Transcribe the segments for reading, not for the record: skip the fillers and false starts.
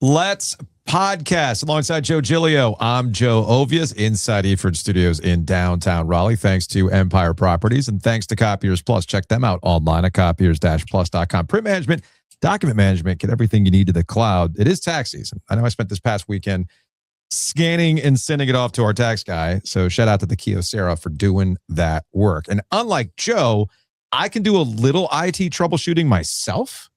Let's podcast alongside Joe Giglio. I'm Joe Ovies inside Eford Studios in downtown Raleigh. Thanks to Empire Properties and thanks to Copiers Plus. Check them out online at copiers-plus.com. Print management, document management, get everything you need to the cloud. It is tax season. I know I spent this past weekend scanning and sending it off to our tax guy. So shout out to the Kyocera for doing that work. And unlike Joe, I can do a little IT troubleshooting myself.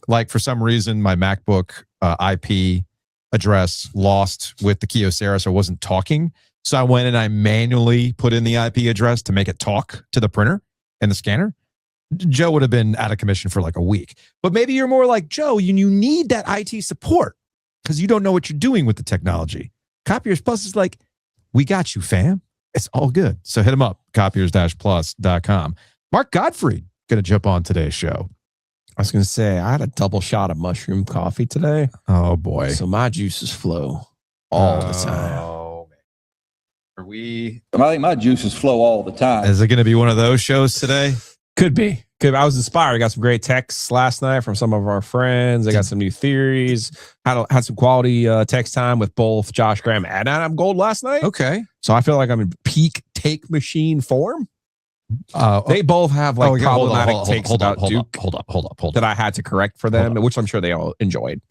Like for some reason, my MacBook IP address lost with the Kyocera, so it wasn't talking. So I went and I manually put in the IP address to make it talk to the printer and the scanner. Joe would have been out of commission for like a week. But maybe you're more like Joe, you need that IT support because you don't know what you're doing with the technology. Copiers Plus is like, we got you, fam. It's all good. So hit them up, copiers-plus.com. Mark Gottfried going to jump on today's show. I was going to say, I had a double shot of mushroom coffee today. Oh, boy. So my juices flow all the time. Oh, man. Are we? I think my juices flow all the time. Is it going to be one of those shows today? Could be. I was inspired. I got some great texts last night from some of our friends. I got some new theories. Had some quality text time with both Josh Graham and Adam Gold last night. Okay. So I feel like I'm in peak take machine form. They both have like problematic takes about Duke. Hold up. That I had to correct for them, which I'm sure they all enjoyed.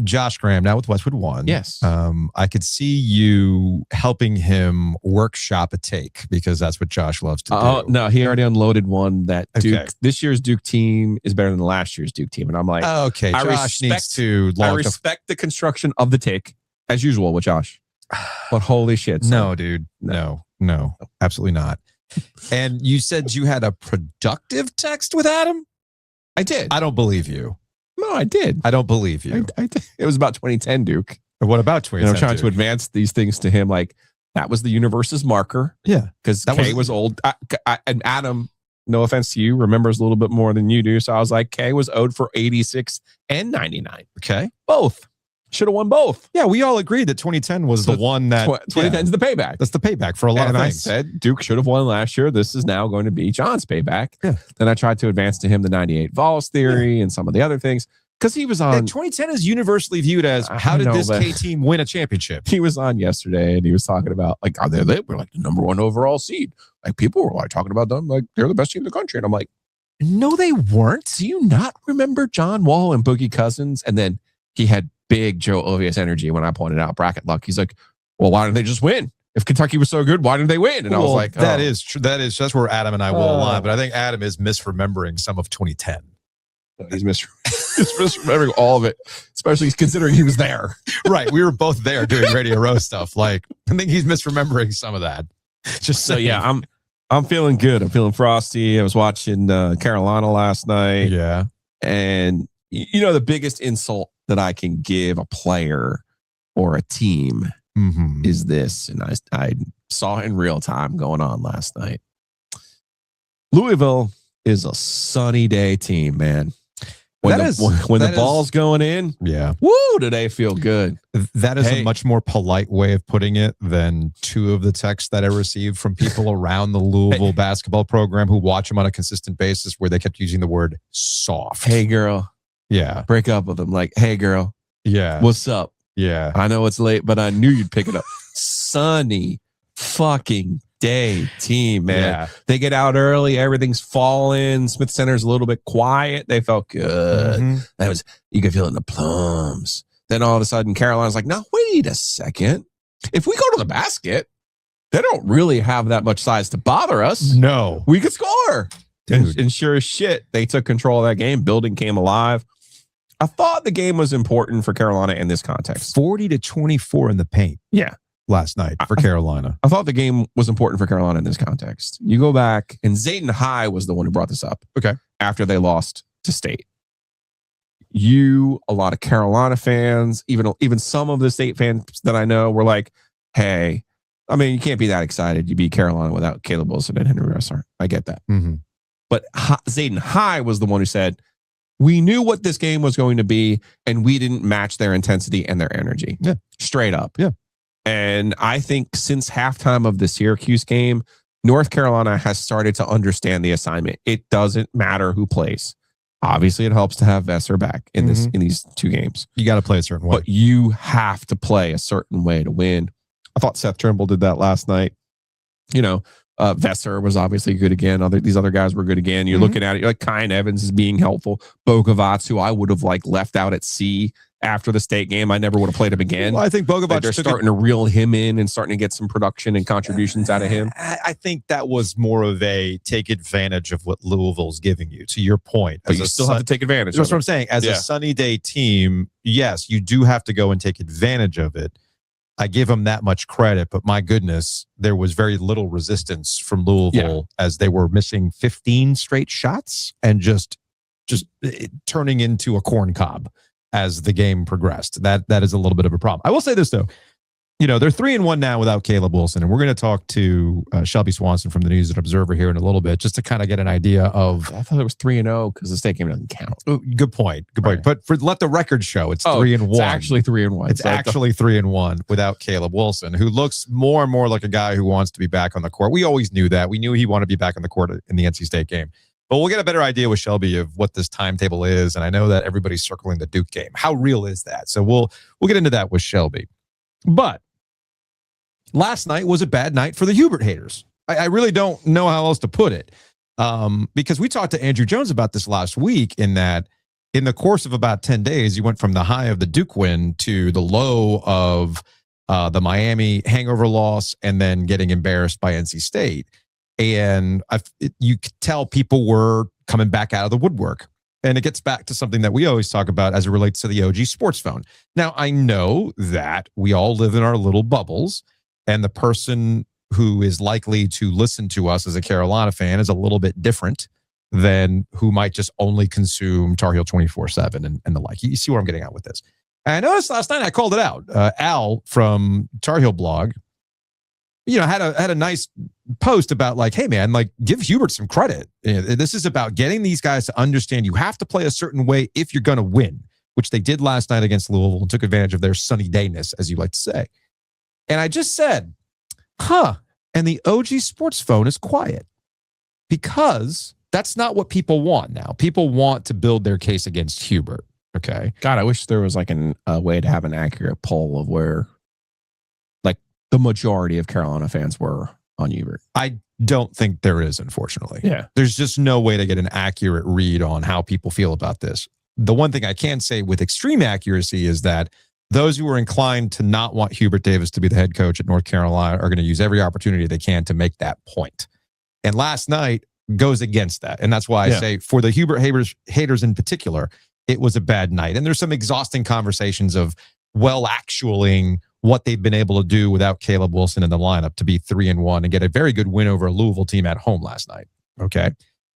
Josh Graham, now with Westwood One. Yes. I could see you helping him workshop a take because that's what Josh loves to do. Oh, no, he already unloaded one that Duke, this year's Duke team is better than last year's Duke team. And I'm like, okay, Josh needs to I respect the construction of the take as usual with Josh. But holy shit. No, dude. No, absolutely not. And you said you had a productive text with Adam? I did. I don't believe you. No, I did. I don't believe you. I did. It was about 2010 Duke. What about 2010? I'm trying to advance these things to him. Like that was the universe's marker. Yeah. Because K was old. And Adam, no offense to you, remembers a little bit more than you do. So I was like, K was owed for 86 and 99. Okay. Both. Should have won both. Yeah, we all agreed that 2010 was the one that 2010 is the payback. That's the payback for a lot of things. I said Duke should have won last year. This is now going to be John's payback. Yeah. Then I tried to advance to him the 98 Vols theory and some of the other things because he was on. 2010 is universally viewed as how did this K team win a championship? He was on yesterday and he was talking about like they were like the number one overall seed. Like people were like talking about them like they're the best team in the country, and I'm like, no, they weren't. Do you not remember John Wall and Boogie Cousins? And then he had big Joe Ovies energy when I pointed out bracket luck. He's like, well, why didn't they just win? If Kentucky was so good, why didn't they win? And I was like, that is true. That's where Adam and I will align. But I think Adam is misremembering some of 2010. He's misremembering all of it, especially considering he was there. Right. We were both there doing Radio Row stuff. Like, I think he's misremembering some of that. Just so, saying. yeah, I'm feeling good. I'm feeling frosty. I was watching Carolina last night. Yeah. And, you know, the biggest insult that I can give a player or a team is this. And I saw it in real time going on last night. Louisville is a sunny day team, man. When the ball's going in, woo, do they feel good. That is a much more polite way of putting it than two of the texts that I received from people around the Louisville basketball program who watch them on a consistent basis where they kept using the word soft. Hey, girl. Yeah. Break up with them. Like, hey, girl. Yeah. What's up? Yeah. I know it's late, but I knew you'd pick it up. Sunny fucking day team, man. Yeah. They get out early. Everything's falling. Smith Center's a little bit quiet. They felt good. That was, you could feel it in the plums. Then all of a sudden, Carolina's like, no, wait a second. If we go to the basket, they don't really have that much size to bother us. No. We could score. Dude. And sure as shit, they took control of that game. Building came alive. I thought the game was important for Carolina in this context. 40-24 in the paint. Yeah. Last night for Carolina. I thought the game was important for Carolina in this context. You go back, and Zayden High was the one who brought this up. Okay. After they lost to State. A lot of Carolina fans, even some of the State fans that I know were like, hey, I mean, you can't be that excited. You beat Carolina without Caleb Wilson and Henry Russell. I get that. But Zayden High was the one who said, we knew what this game was going to be, and we didn't match their intensity and their energy. Yeah. Straight up. Yeah. And I think since halftime of the Syracuse game, North Carolina has started to understand the assignment. It doesn't matter who plays. Obviously, it helps to have Vesser back in these two games. You got to play a certain way. But you have to play a certain way to win. I thought Seth Trimble did that last night. Vesser was obviously good again. These other guys were good again. You're looking at it, you're like Kyan Evans is being helpful. Bogovac, who I would have left out at C after the state game. I never would have played him again. Well, I think Bogovac they're starting to reel him in and starting to get some production and contributions out of him. I think that was more of a take advantage of what Louisville's giving you, to your point. But you still have to take advantage of it. That's what I'm saying. As a sunny day team, yes, you do have to go and take advantage of it. I give them that much credit, but my goodness, there was very little resistance from Louisville as they were missing 15 straight shots and just turning into a corn cob as the game progressed. That is a little bit of a problem. I will say this though, they're 3-1 now without Caleb Wilson, and we're going to talk to Shelby Swanson from the News and Observer here in a little bit, just to kind of get an idea of. I thought it was 3-0 because the state game doesn't count. Oh, good point. Right. But let the record show it's 3-1. It's actually 3-1. It's actually 3-1 without Caleb Wilson, who looks more and more like a guy who wants to be back on the court. We always knew that. We knew he wanted to be back on the court in the NC State game. But we'll get a better idea with Shelby of what this timetable is, and I know that everybody's circling the Duke game. How real is that? So we'll get into that with Shelby. But last night was a bad night for the Hubert haters. I really don't know how else to put it, because we talked to Andrew Jones about this last week, in that in the course of about 10 days, you went from the high of the Duke win to the low of the Miami hangover loss and then getting embarrassed by NC State. And you could tell people were coming back out of the woodwork. And it gets back to something that we always talk about as it relates to the OG sports phone. Now, I know that we all live in our little bubbles, and the person who is likely to listen to us as a Carolina fan is a little bit different than who might just only consume Tar Heel 24/7 and the like. You see where I'm getting at with this. And I noticed last night I called it out. Al from Tar Heel blog, had a nice post about hey man, give Hubert some credit. This is about getting these guys to understand you have to play a certain way if you're going to win, which they did last night against Louisville and took advantage of their sunny dayness, as you like to say. And I just said, and the OG sports phone is quiet, because that's not what people want now. People want to build their case against Hubert. Okay. God, I wish there was a way to have an accurate poll of where the majority of Carolina fans were on Hubert. I don't think there is, unfortunately. Yeah. There's just no way to get an accurate read on how people feel about this. The one thing I can say with extreme accuracy is that those who are inclined to not want Hubert Davis to be the head coach at North Carolina are going to use every opportunity they can to make that point. And last night goes against that. And that's why I say, for the Hubert haters in particular, it was a bad night. And there's some exhausting conversations of actualing what they've been able to do without Caleb Wilson in the lineup to be 3-1 and get a very good win over a Louisville team at home last night. Okay.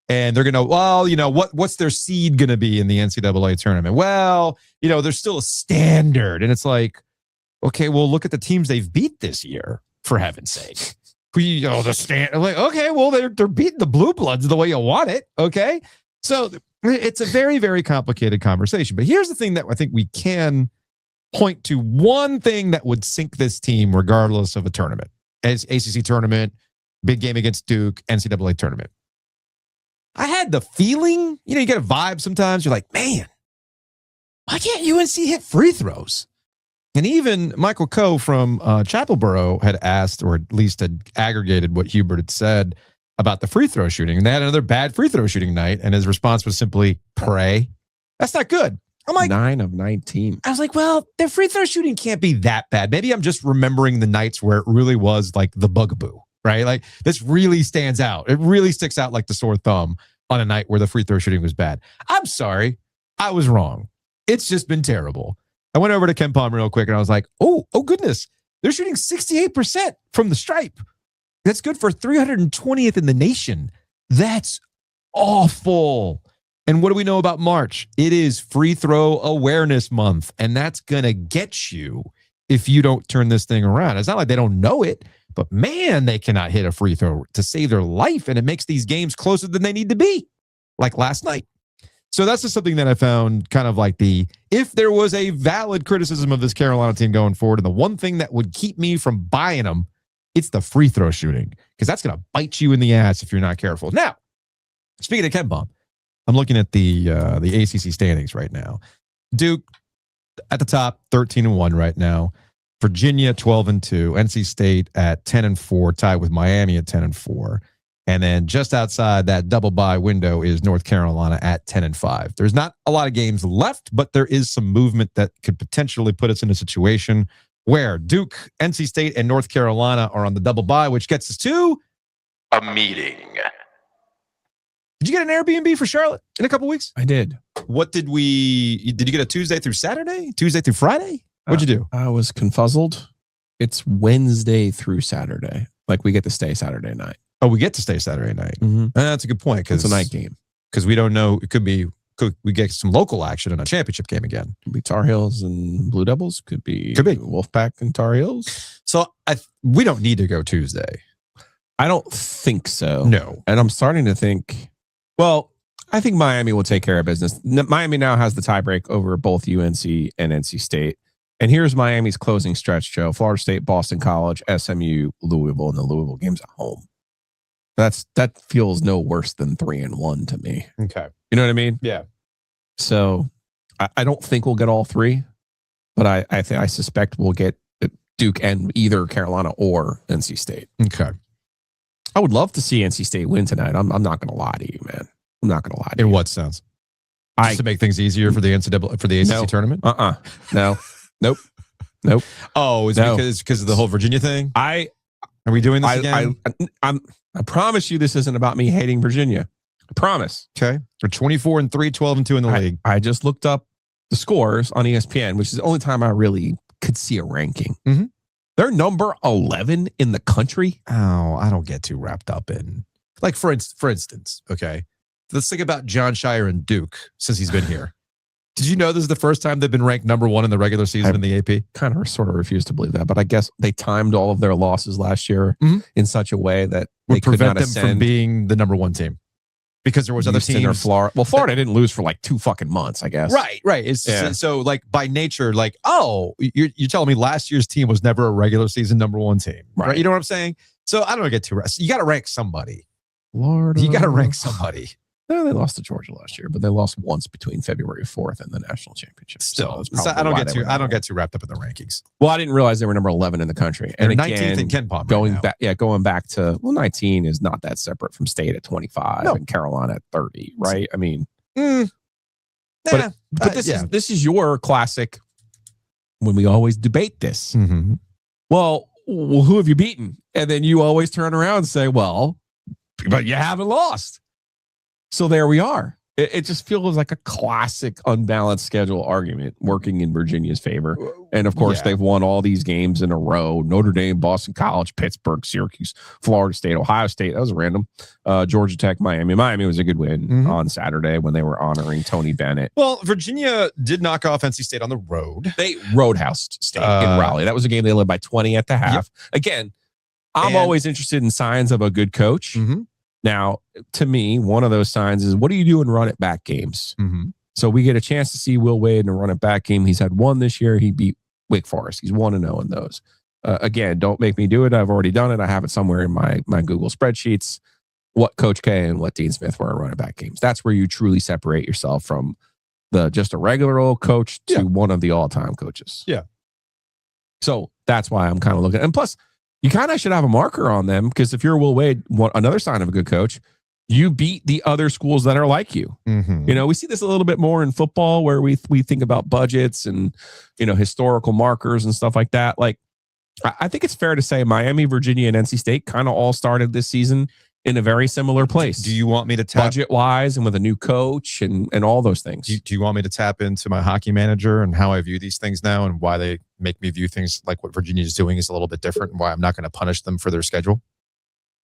And they're going to, what's their seed going to be in the NCAA tournament? Well, there's still a standard. And it's okay, well, look at the teams they've beat this year, for heaven's sake. The standard. Okay, well, they're beating the Blue Bloods the way you want it. Okay. So it's a very, very complicated conversation. But here's the thing that I think we can point to, one thing that would sink this team regardless of a tournament, as ACC tournament, big game against Duke, NCAA tournament. I had the feeling, you get a vibe sometimes. You're like, man, why can't UNC hit free throws? And even Michael Coe from Chapelboro had asked, or at least had aggregated what Hubert had said about the free throw shooting. And they had another bad free throw shooting night. And his response was simply, pray. That's not good. I'm like, 9 of 19. I was like, well, their free throw shooting can't be that bad. Maybe I'm just remembering the nights where it really was the bugaboo, right? This really stands out. It really sticks out like the sore thumb on a night where the free throw shooting was bad. I'm sorry. I was wrong. It's just been terrible. I went over to Ken Palm real quick and I was like, oh goodness. They're shooting 68% from the stripe. That's good for 320th in the nation. That's awful. And what do we know about March? It is free throw awareness month. And that's going to get you if you don't turn this thing around. It's not like they don't know it, but man, they cannot hit a free throw to save their life. And it makes these games closer than they need to be, like last night. So that's just something that I found kind of if there was a valid criticism of this Carolina team going forward, and the one thing that would keep me from buying them, it's the free throw shooting, because that's going to bite you in the ass if you're not careful. Now, speaking of Ken Palm, I'm looking at the ACC standings right now. Duke at the top, 13-1 right now. Virginia 12-2. NC State at 10-4, tied with Miami at 10-4. And then just outside that double bye window is North Carolina at 10-5. There's not a lot of games left, but there is some movement that could potentially put us in a situation where Duke, NC State, and North Carolina are on the double bye, which gets us to a meeting. Did you get an Airbnb for Charlotte in a couple weeks? I did. What did you get a Tuesday through Saturday? Tuesday through Friday? What'd you do? I was confuzzled. It's Wednesday through Saturday. Like we get to stay Saturday night. Oh, we get to stay Saturday night. Mm-hmm. That's a good point. It's a night game. Because we don't know. It could we get some local action in a championship game again. Could be Tar Heels and Blue Devils. Could be Wolfpack and Tar Heels. So we don't need to go Tuesday. I don't think so. No. And I'm starting to think, well, I think Miami will take care of business. Miami now has the tiebreak over both UNC and NC State. And here's Miami's closing stretch, Joe. Florida State, Boston College, SMU, Louisville, and the Louisville game's at home. That feels no worse than 3-1 to me. Okay. You know what I mean? Yeah. So I don't think we'll get all three, but I suspect we'll get Duke and either Carolina or NC State. Okay. I would love to see NC State win tonight. I'm not going to lie to you, man. I'm not going to lie to you. In what sense? Just to make things easier for the NCAA, for the ACC tournament? No. Nope. Oh, is it because of the whole Virginia thing? Are we doing this again? I promise you this isn't about me hating Virginia. I promise. Okay. We're 24-3, 12-2 in the league. I just looked up the scores on ESPN, which is the only time I really could see a ranking. Mm-hmm. They're number 11 in the country. Oh, I don't get too wrapped up in, like, for instance, okay, let's think about John Shire and Duke since he's been here. Did you know this is the first time they've been ranked number 1 in the regular season in the AP? Kind of sort of refuse to believe that, but I guess they timed all of their losses last year in such a way that they could not ascend. Them from being the number 1 team. Because there was other teams. Florida. Well, Florida didn't lose for like 2 fucking months, I guess. Right. So like by nature, like, oh, you're telling me last year's team was never a regular season number 1 team. Right. You know what I'm saying? So I don't get too rest. You got to rank somebody. Florida. You got to rank somebody. No, they lost to Georgia last year, but they lost once between February 4th and the national championship. Still, so I don't get too wrapped up in the rankings. Well, I didn't realize they were number 11 in the country. And they're again, 19th in Ken Palm going back to 19 is not that separate from State at 25 and Carolina at 30, right? I mean, but this is your classic when we always debate this. Mm-hmm. Well, who have you beaten? And then you always turn around and say, well, but you haven't lost. So there we are. It just feels like a classic unbalanced schedule argument working in Virginia's favor. And of course, they've won all these games in a row. Notre Dame, Boston College, Pittsburgh, Syracuse, Florida State, Ohio State. That was random. Georgia Tech, Miami. Miami was a good win on Saturday when they were honoring Tony Bennett. Well, Virginia did knock off NC State on the road. They roadhoused State in Raleigh. That was a game they led by 20 at the half. Again, I'm always interested in signs of a good coach. Mm-hmm. Now, to me, one of those signs is, what do you do in run-it-back games? Mm-hmm. So we get a chance to see Will Wade in a run-it-back game. He's had one this year. He beat Wake Forest. He's 1-0 in those. Again, don't make me do it. I've already done it. I have it somewhere in my Google spreadsheets. What Coach K and what Dean Smith were in run-it-back games. That's where you truly separate yourself from just a regular old coach to one of the all-time coaches. Yeah. So that's why I'm kind of looking. And plus, you kind of should have a marker on them, because if you're Will Wade, another sign of a good coach, you beat the other schools that are like you. Mm-hmm. You know, we see this a little bit more in football, where we think about budgets and, historical markers and stuff like that. Like, I think it's fair to say Miami, Virginia, and NC State kind of all started this season in a very similar place. Do you want me to tap budget-wise and with a new coach and all those things? Do you want me to tap into my hockey manager and how I view these things now, and why they make me view things like what Virginia is doing is a little bit different, and why I'm not going to punish them for their schedule?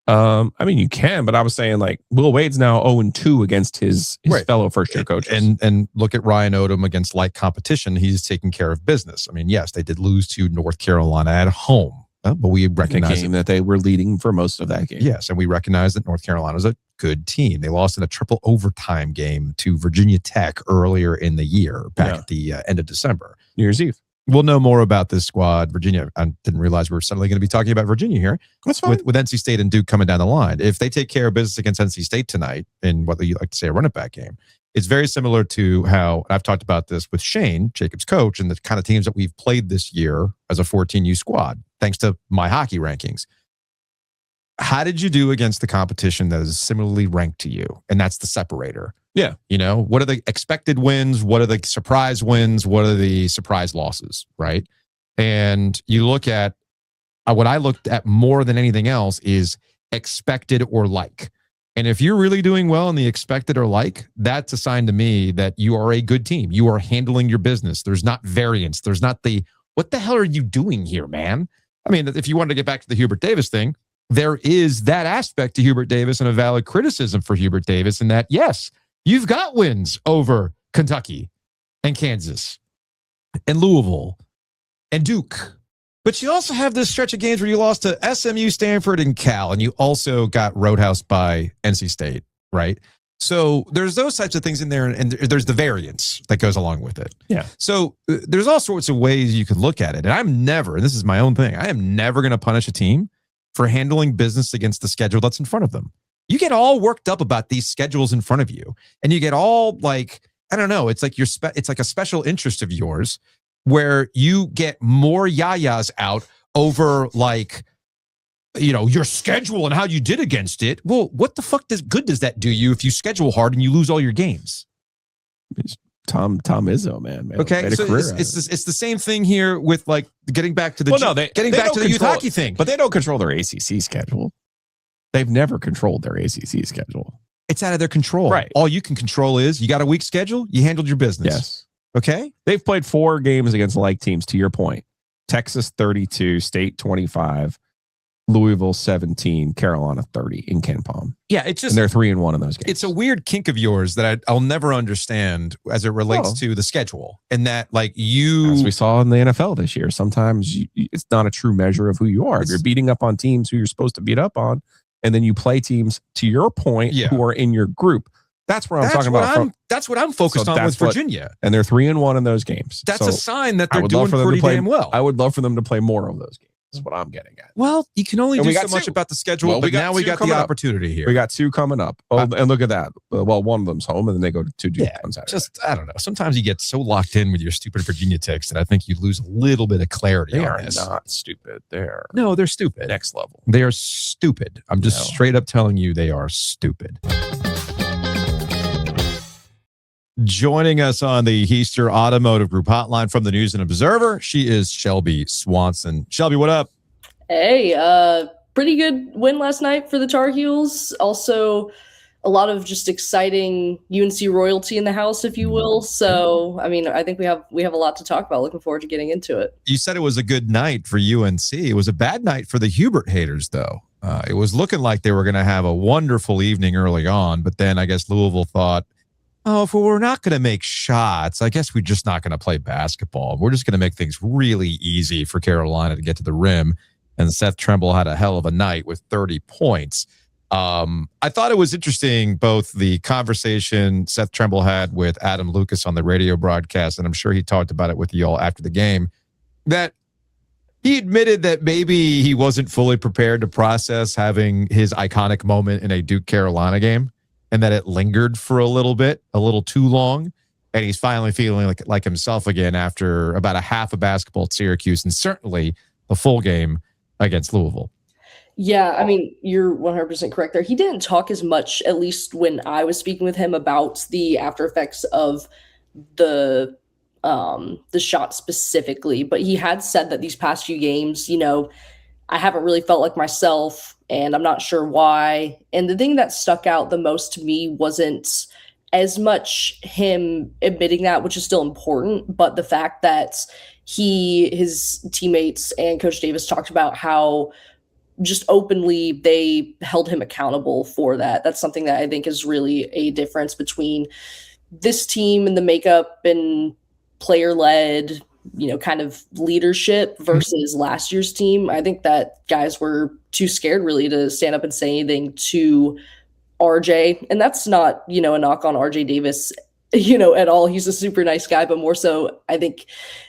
I mean, you can, but I was saying, like, Will Wade's now 0-2 against his fellow first-year coaches. And look at Ryan Odom against light competition. He's taking care of business. I mean, yes, they did lose to North Carolina at home. But we recognize that they were leading for most of that game. Yes, and we recognize that North Carolina is a good team. They lost in a triple overtime game to Virginia Tech earlier in the year, back at the end of December. New Year's Eve. We'll know more about this squad. Virginia, I didn't realize we were suddenly going to be talking about Virginia here. That's fine. With NC State and Duke coming down the line. If they take care of business against NC State tonight in what you like to say a run it back game, it's very similar to how I've talked about this with Shane, Jacob's coach, and the kind of teams that we've played this year as a 14U squad, thanks to my hockey rankings. How did you do against the competition that is similarly ranked to you? And that's the separator. Yeah. You know, what are the expected wins? What are the surprise wins? What are the surprise losses? Right. And you look at what I looked at more than anything else is expected or like. And if you're really doing well in the expected or like, that's a sign to me that you are a good team. You are handling your business. There's not variance. There's not the, what the hell are you doing here, man? I mean, if you wanted to get back to the Hubert Davis thing, there is that aspect to Hubert Davis and a valid criticism for Hubert Davis in that, yes, you've got wins over Kentucky and Kansas and Louisville and Duke. But you also have this stretch of games where you lost to SMU, Stanford, and Cal, and you also got roadhouse by NC State, right? So there's those types of things in there, and there's the variance that goes along with it. Yeah. So there's all sorts of ways you can look at it. And I'm never, and this is my own thing, I am never going to punish a team for handling business against the schedule that's in front of them. You get all worked up about these schedules in front of you, and you get all like, I don't know, it's like it's like a special interest of yours where you get more yayas out over like, you know, your schedule and how you did against it. Well, what the fuck good does that do you if you schedule hard and you lose all your games? It's Tom Izzo, man. Okay, so it's the same thing here with like getting back to the youth hockey thing. But they don't control their ACC schedule. They've never controlled their ACC schedule. It's out of their control. Right. All you can control is you got a weak schedule. You handled your business. Yes. Okay. They've played 4 games against like teams, to your point. Texas 32, State 25, Louisville 17, Carolina 30 in Ken Palm. Yeah, it's just, and they're 3-1 in those games. It's a weird kink of yours that I'll never understand as it relates to the schedule. And that, like, as we saw in the NFL this year, sometimes it's not a true measure of who you are. If you're beating up on teams who you're supposed to beat up on, and then you play teams, to your point, who are in your group. That's where I'm talking about. That's what I'm focused on with Virginia. And they're 3-1 in those games. That's a sign that they're doing pretty damn well. I would love for them to play more of those games. That's what I'm getting at. Well, you can only do so much about the schedule, but now we got the opportunity here. We got 2 coming up. Oh, and look at that. Well, one of them's home, and then they go to 2 Duke on Saturday. Just, I don't know. Sometimes you get so locked in with your stupid Virginia takes that I think you lose a little bit of clarity on this. They are not stupid. They're stupid. Next level. They are stupid. I'm just straight up telling you they are stupid. Joining us on the Heister Automotive Group hotline from the News and Observer, she is Shelby Swanson. Shelby, what up? Hey, pretty good win last night for the Tar Heels. Also, a lot of just exciting UNC royalty in the house, if you will. So, I mean, I think we have a lot to talk about. Looking forward to getting into it. You said it was a good night for UNC. It was a bad night for the Hubert haters, though. It was looking like they were going to have a wonderful evening early on, but then I guess Louisville thought, oh, if we're not going to make shots, I guess we're just not going to play basketball. We're just going to make things really easy for Carolina to get to the rim. And Seth Trimble had a hell of a night with 30 points. I thought it was interesting, both the conversation Seth Trimble had with Adam Lucas on the radio broadcast, and I'm sure he talked about it with you all after the game, that he admitted that maybe he wasn't fully prepared to process having his iconic moment in a Duke Carolina game, and that it lingered for a little too long. And he's finally feeling like himself again after about a half a basketball at Syracuse and certainly the full game against Louisville. Yeah, I mean, you're 100% correct there. He didn't talk as much, at least when I was speaking with him, about the after effects of the shot specifically. But he had said that these past few games, you know, I haven't really felt like myself, and I'm not sure why. And the thing that stuck out the most to me wasn't as much him admitting that, which is still important, but the fact that his teammates and Coach Davis talked about how just openly they held him accountable for that. That's something that I think is really a difference between this team and the makeup and player-led, you know, kind of leadership versus last year's team. I think that guys were too scared really to stand up and say anything to RJ. And that's not, you know, a knock on RJ Davis at all. He's a super nice guy, but more so, I think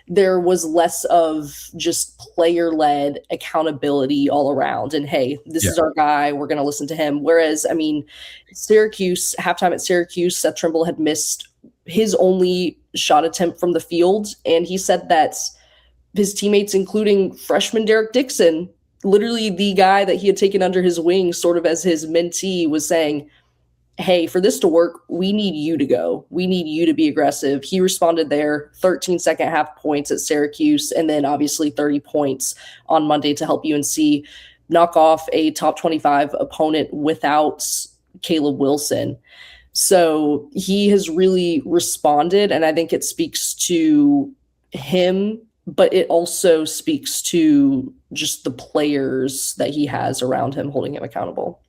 there was less of just player-led accountability all around. And hey, this is our guy. We're going to listen to him. Whereas, I mean, Syracuse, halftime at Syracuse, Seth Trimble had missed his only shot attempt from the field. And he said that his teammates, including freshman Derek Dixon, literally the guy that he had taken under his wing, sort of as his mentee, was saying, hey, for this to work, we need you to go. We need you to be aggressive. He responded there, 13 second half points at Syracuse, and then obviously 30 points on Monday to help UNC knock off a top 25 opponent without Caleb Wilson. So he has really responded, and I think it speaks to him, but it also speaks to just the players that he has around him holding him accountable.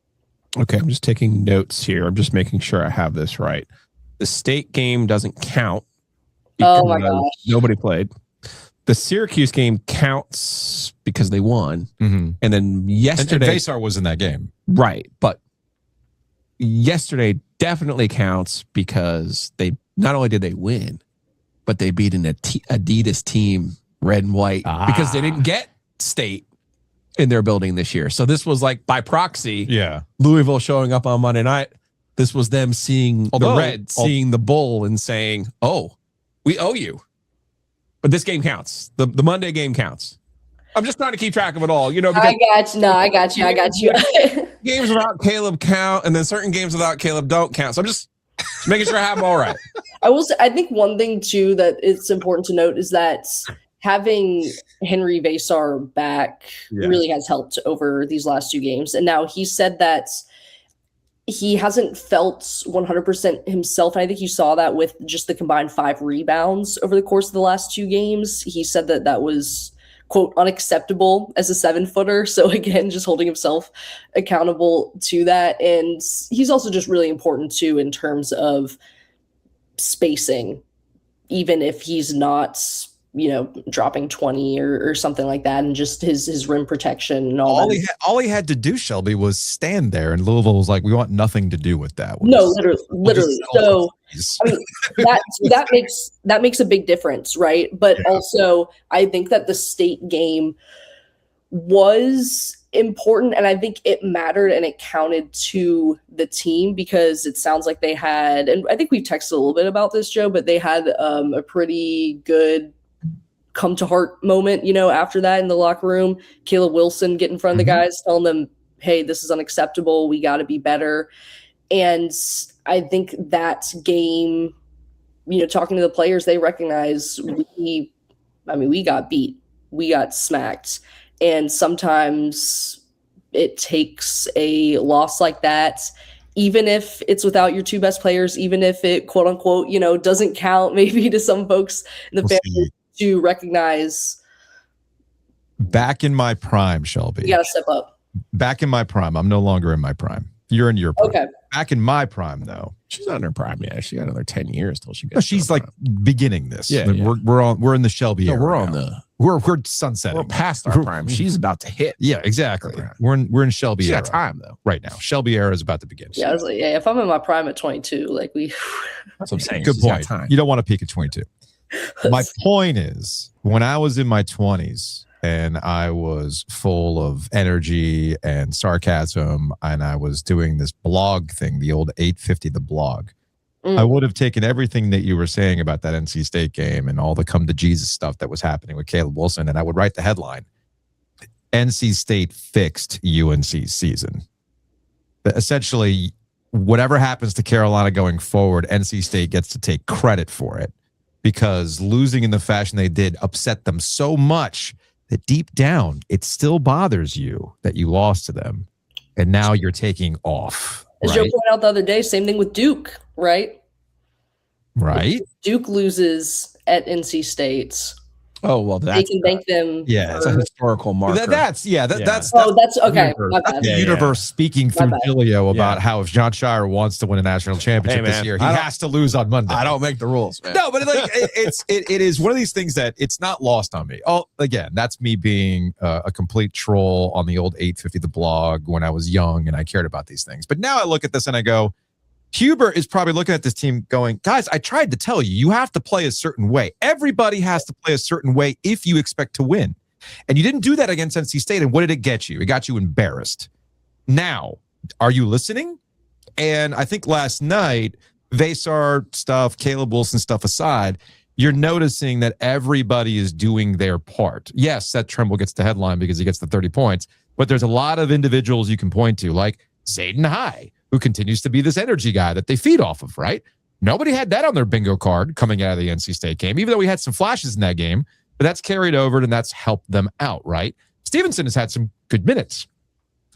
Okay, I'm just taking notes here. I'm just making sure I have this right. The state game doesn't count. Oh my gosh. Nobody played. The Syracuse game counts because they won. Mm-hmm. And then yesterday... And Vasar was in that game. Right, but yesterday definitely counts because they not only did they win, but they beat an Adidas team, red and white, because they didn't get state in their building this year. So this was like by proxy. Yeah. Louisville showing up on Monday night. This was them seeing the red, seeing the bull and saying, oh, we owe you. But this game counts. The Monday game counts. I'm just trying to keep track of it all, because I got you. Games without Caleb count, and then certain games without Caleb don't count. So I'm just making sure I have them all right. I think one thing too that it's important to note is that having Henry Vasar back really has helped over these last two games. And now he said that he hasn't felt 100% himself. And I think you saw that with just the combined 5 rebounds over the course of the last 2 games. He said that that was, quote, unacceptable as a 7-footer. So again, just holding himself accountable to that. And he's also just really important too in terms of spacing, even if he's not, dropping 20 or something like that, and just his rim protection and all that. All he had to do, Shelby, was stand there, and Louisville was like, we want nothing to do with that. Literally. So I mean, that makes a big difference, right? But also, I think that the state game was important, and I think it mattered and it counted to the team, because it sounds like they had, and I think we've texted a little bit about this, Joe, but they had a pretty good come to heart moment, after that in the locker room. Caleb Wilson getting in front of the guys, telling them, hey, this is unacceptable. We got to be better. And I think that game, talking to the players, they recognize we got beat. We got smacked. And sometimes it takes a loss like that, even if it's without your 2 best players, even if it, quote unquote, doesn't count maybe to some folks in the family, to recognize. Back in my prime, Shelby. You got to step up. Back in my prime. I'm no longer in my prime. You're in your prime. Okay. Back in my prime, though. She's not in her prime yet. She got another 10 years till she gets. She's like beginning this. Yeah, We're in the Shelby era. We're on now. We're sunsetting. We're past our prime. She's about to hit. Yeah, exactly. We're in Shelby She era. got time though. Right now. Shelby era is about to begin. Yeah, I was like, if I'm in my prime at 22, like that's what I'm saying. Good point. You don't want to peak at 22. My point is, when I was in my 20s and I was full of energy and sarcasm, and I was doing this blog thing, the old 850, the blog, I would have taken everything that you were saying about that NC State game and all the come to Jesus stuff that was happening with Caleb Wilson, and I would write the headline, NC State fixed UNC's season. But essentially, whatever happens to Carolina going forward, NC State gets to take credit for it, because losing in the fashion they did upset them so much that deep down, it still bothers you that you lost to them. And now you're taking off. As Joe pointed out the other day, same thing with Duke, right? Right. Duke loses at NC State. Oh, well, they can thank them. Yeah, it's a historical marker. That's okay. That's okay. My bad. The universe speaking through Giglio about how if John Shire wants to win a national championship this year, he has to lose on Monday. I don't make the rules, man. No, but it is one of these things that it's not lost on me. Oh, again, that's me being a complete troll on the old 850 the blog when I was young and I cared about these things. But now I look at this and I go, Hubert is probably looking at this team going, guys, I tried to tell you, you have to play a certain way. Everybody has to play a certain way if you expect to win. And you didn't do that against NC State. And what did it get you? It got you embarrassed. Now, are you listening? And I think last night, Vasar stuff, Caleb Wilson stuff aside, you're noticing that everybody is doing their part. Yes, Seth Trimble gets the headline because he gets the 30 points, but there's a lot of individuals you can point to, like Zayden High, who continues to be this energy guy that they feed off of, right? Nobody had that on their bingo card coming out of the NC State game, even though we had some flashes in that game, but that's carried over and that's helped them out, right? Stevenson has had some good minutes.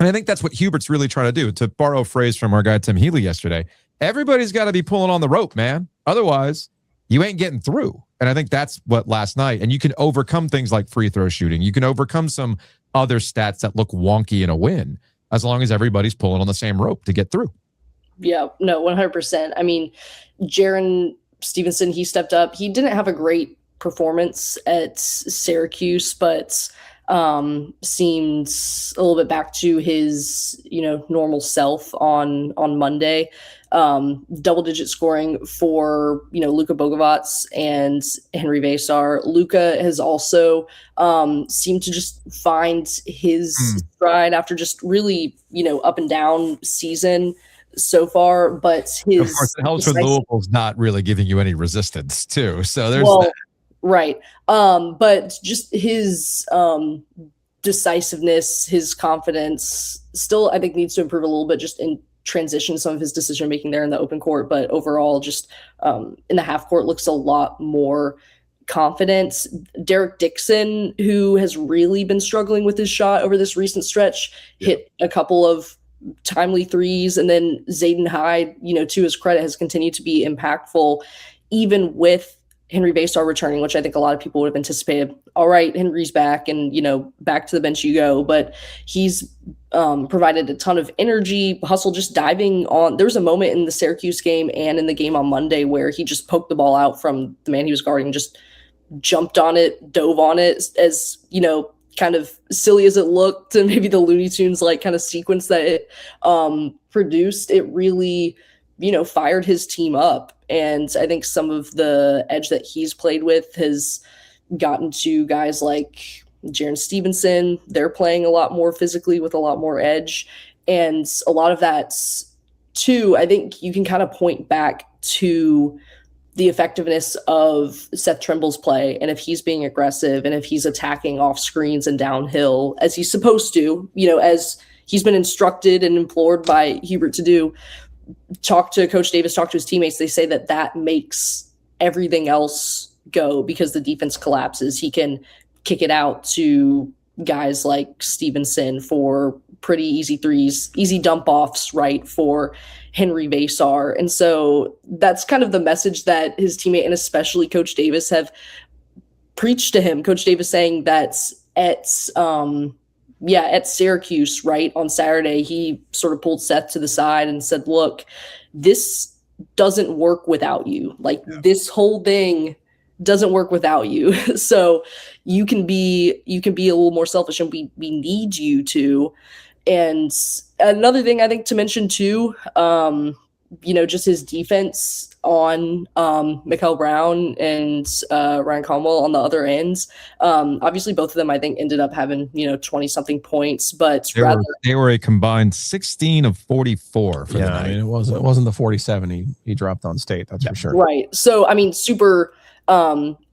And I think that's what Hubert's really trying to do. To borrow a phrase from our guy Tim Healy yesterday, everybody's got to be pulling on the rope, man. Otherwise, you ain't getting through. And I think that's what last night, and you can overcome things like free throw shooting. You can overcome some other stats that look wonky in a win, as long as everybody's pulling on the same rope to get through. Yeah, no, 100%. I mean, Jaron Stevenson, he stepped up. He didn't have a great performance at Syracuse, but seemed a little bit back to his, normal self on Monday. Double-digit scoring for, Luka Bogovac and Henry Vasar. Luka has also seemed to just find his stride after just really, up and down season so far. But his, of course, it helps when Louisville's not really giving you any resistance too. So there's that. Right. But just his decisiveness, his confidence still, I think, needs to improve a little bit just in transition, some of his decision making there in the open court. But overall, just in the half court looks a lot more confident. Derek Dixon, who has really been struggling with his shot over this recent stretch, hit a couple of timely threes. And then Zayden Hyde, to his credit, has continued to be impactful, even with Henry Vasar returning, which I think a lot of people would have anticipated. All right, Henry's back, and back to the bench you go. But he's provided a ton of energy, hustle, just diving on. There was a moment in the Syracuse game and in the game on Monday where he just poked the ball out from the man he was guarding, just jumped on it, dove on it, as kind of silly as it looked, and maybe the Looney Tunes like kind of sequence that it produced. It really fired his team up. And I think some of the edge that he's played with has gotten to guys like Jaron Stevenson. They're playing a lot more physically with a lot more edge. And a lot of that's too, I think you can kind of point back to the effectiveness of Seth Trimble's play. And if he's being aggressive and if he's attacking off screens and downhill as he's supposed to, as he's been instructed and implored by Hubert to do, talk to Coach Davis, talk to his teammates. They say that makes everything else go because the defense collapses. He can kick it out to guys like Stevenson for pretty easy threes, easy dump offs, right, for Henry Vasar. And so that's kind of the message that his teammate and especially Coach Davis have preached to him. Coach Davis saying that at Syracuse, right, on Saturday, he sort of pulled Seth to the side and said, look, this doesn't work without you. This whole thing doesn't work without you. So you can be a little more selfish, and we need you to. And another thing I think to mention too, just his defense on Mikael Brown and Ryan Conwell on the other ends. Obviously, both of them, I think, ended up having 20-something points, but they were a combined 16 of 44 for the night. I mean, it wasn't the 47 he dropped on State. That's for sure. Right. So I mean, super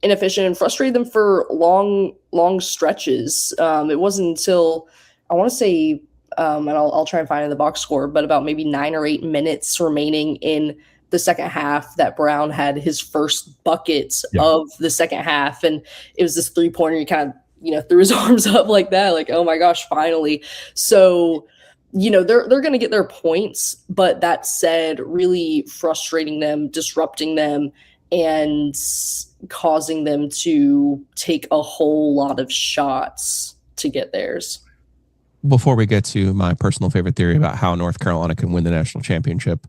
inefficient and frustrated them for long stretches. It wasn't until I want to say. And I'll try and find in the box score, but about maybe 9 or 8 minutes remaining in the second half that Brown had his first bucket of the second half. And it was this 3-pointer. He kind of, threw his arms up like that, like, oh my gosh, finally. So, they're going to get their points, but that said, really frustrating them, disrupting them, and causing them to take a whole lot of shots to get theirs. Before we get to my personal favorite theory about how North Carolina can win the national championship,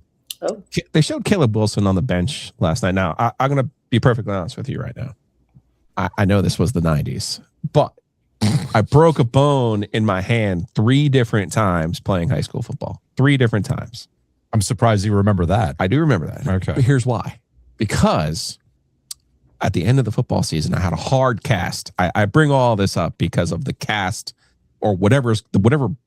they showed Caleb Wilson on the bench last night. Now, I'm going to be perfectly honest with you right now. I know this was the 90s, but I broke a bone in my hand 3 different times playing high school football. 3 different times. I'm surprised you remember that. I do remember that. Okay. But here's why. Because at the end of the football season, I had a hard cast. I bring all this up because of the cast or whatever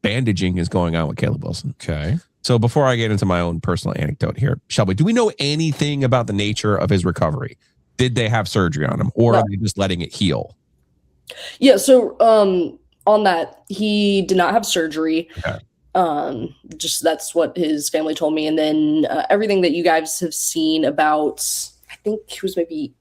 bandaging is going on with Caleb Wilson. Okay. So before I get into my own personal anecdote here, Shelby, do we know anything about the nature of his recovery? Did they have surgery on him, or are they just letting it heal? Yeah. So on that, he did not have surgery. Okay. Just that's what his family told me. And then everything that you guys have seen about, I think it was maybe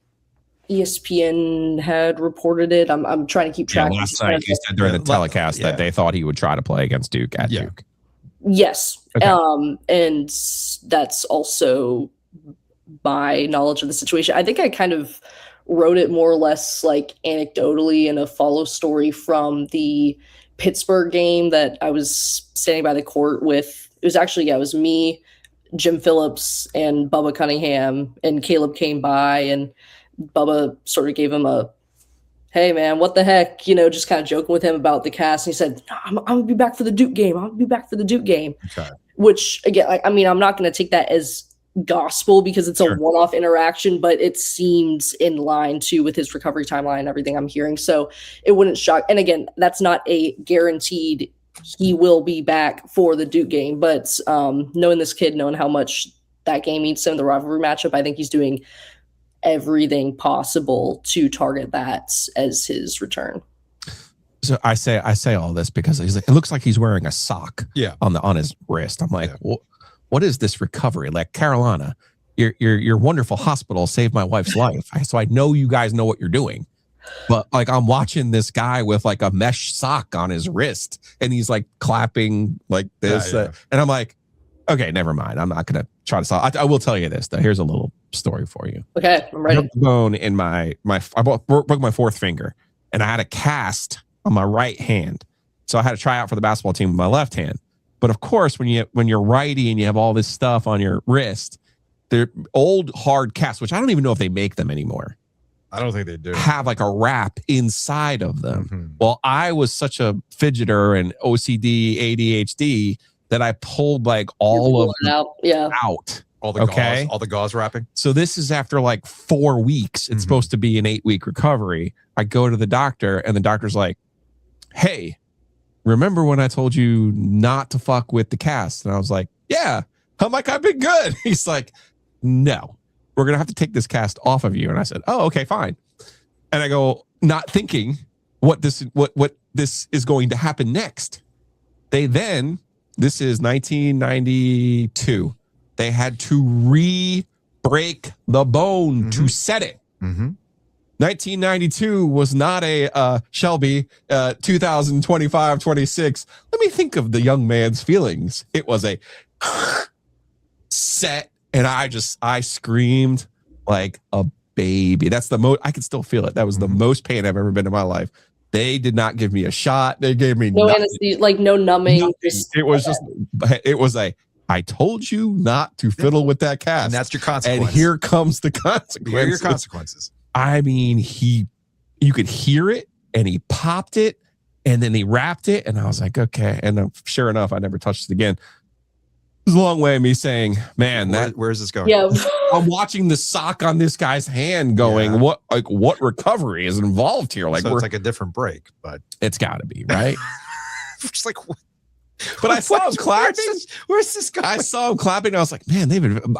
ESPN had reported it. I'm trying to keep track. Yeah, last night you said during the telecast that they thought he would try to play against Duke at Duke. Yes. Okay. And that's also my knowledge of the situation. I think I kind of wrote it more or less like anecdotally in a follow story from the Pittsburgh game that I was standing by the court with. It was actually, it was me, Jim Phillips, and Bubba Cunningham, and Caleb came by, and Bubba sort of gave him a, hey man, what the heck, just kind of joking with him about the cast. And he said, no, I'm gonna be back for the Duke game. Okay. Which again, I'm not going to take that as gospel because it's a one-off interaction, but it seems in line too with his recovery timeline and everything I'm hearing. So it wouldn't shock. And again, that's not a guaranteed he will be back for the Duke game, but knowing this kid, knowing how much that game means to him, the rivalry matchup, I think he's doing everything possible to target that as his return. So I say all this because it looks like he's wearing a sock on his wrist. I'm like, what is this recovery? Like, Carolina, your wonderful hospital saved my wife's life. So I know you guys know what you're doing. But like, I'm watching this guy with like a mesh sock on his wrist and he's like clapping like this. And I'm like, okay, never mind. I'm not going to try to solve. I will tell you this though. Here's a little story for you. Okay, I'm ready. I broke the bone in I broke my fourth finger and I had a cast on my right hand. So I had to try out for the basketball team with my left hand. But of course, when you're righty and you have all this stuff on your wrist, they're old hard casts, which I don't even know if they make them anymore. I don't think they do. Have like a wrap inside of them. Mm-hmm. Well, I was such a fidgeter and OCD, ADHD that I pulled like all of them out. All the gauze wrapping. So this is after like 4 weeks. It's supposed to be an 8-week recovery. I go to the doctor and the doctor's like, hey, remember when I told you not to fuck with the cast? And I was like, yeah. I'm like, I've been good. He's like, no, we're going to have to take this cast off of you. And I said, oh, okay, fine. And I go, not thinking what this is going to happen next. This is 1992. They had to re-break the bone to set it. 1992 was not a Shelby 2025-26. Let me think of the young man's feelings. It was a set, and I screamed like a baby. That's the most, I can still feel it. That was the most pain I've ever been in my life. They did not give me a shot. They gave me no anesthesia, like no numbing. It was a, I told you not to fiddle with that cast. And that's your consequence. And here comes the consequences. Here are your consequences. I mean, you could hear it and he popped it and then he wrapped it. And I was like, okay. And sure enough, I never touched it again. It was a long way of me saying, man, where's this going? Yeah. I'm watching the sock on this guy's hand going, what recovery is involved here? Like, so it's like a different break, but it's gotta be, right? Just like, but I saw him clapping. Where's this guy? I saw him clapping. And I was like, man,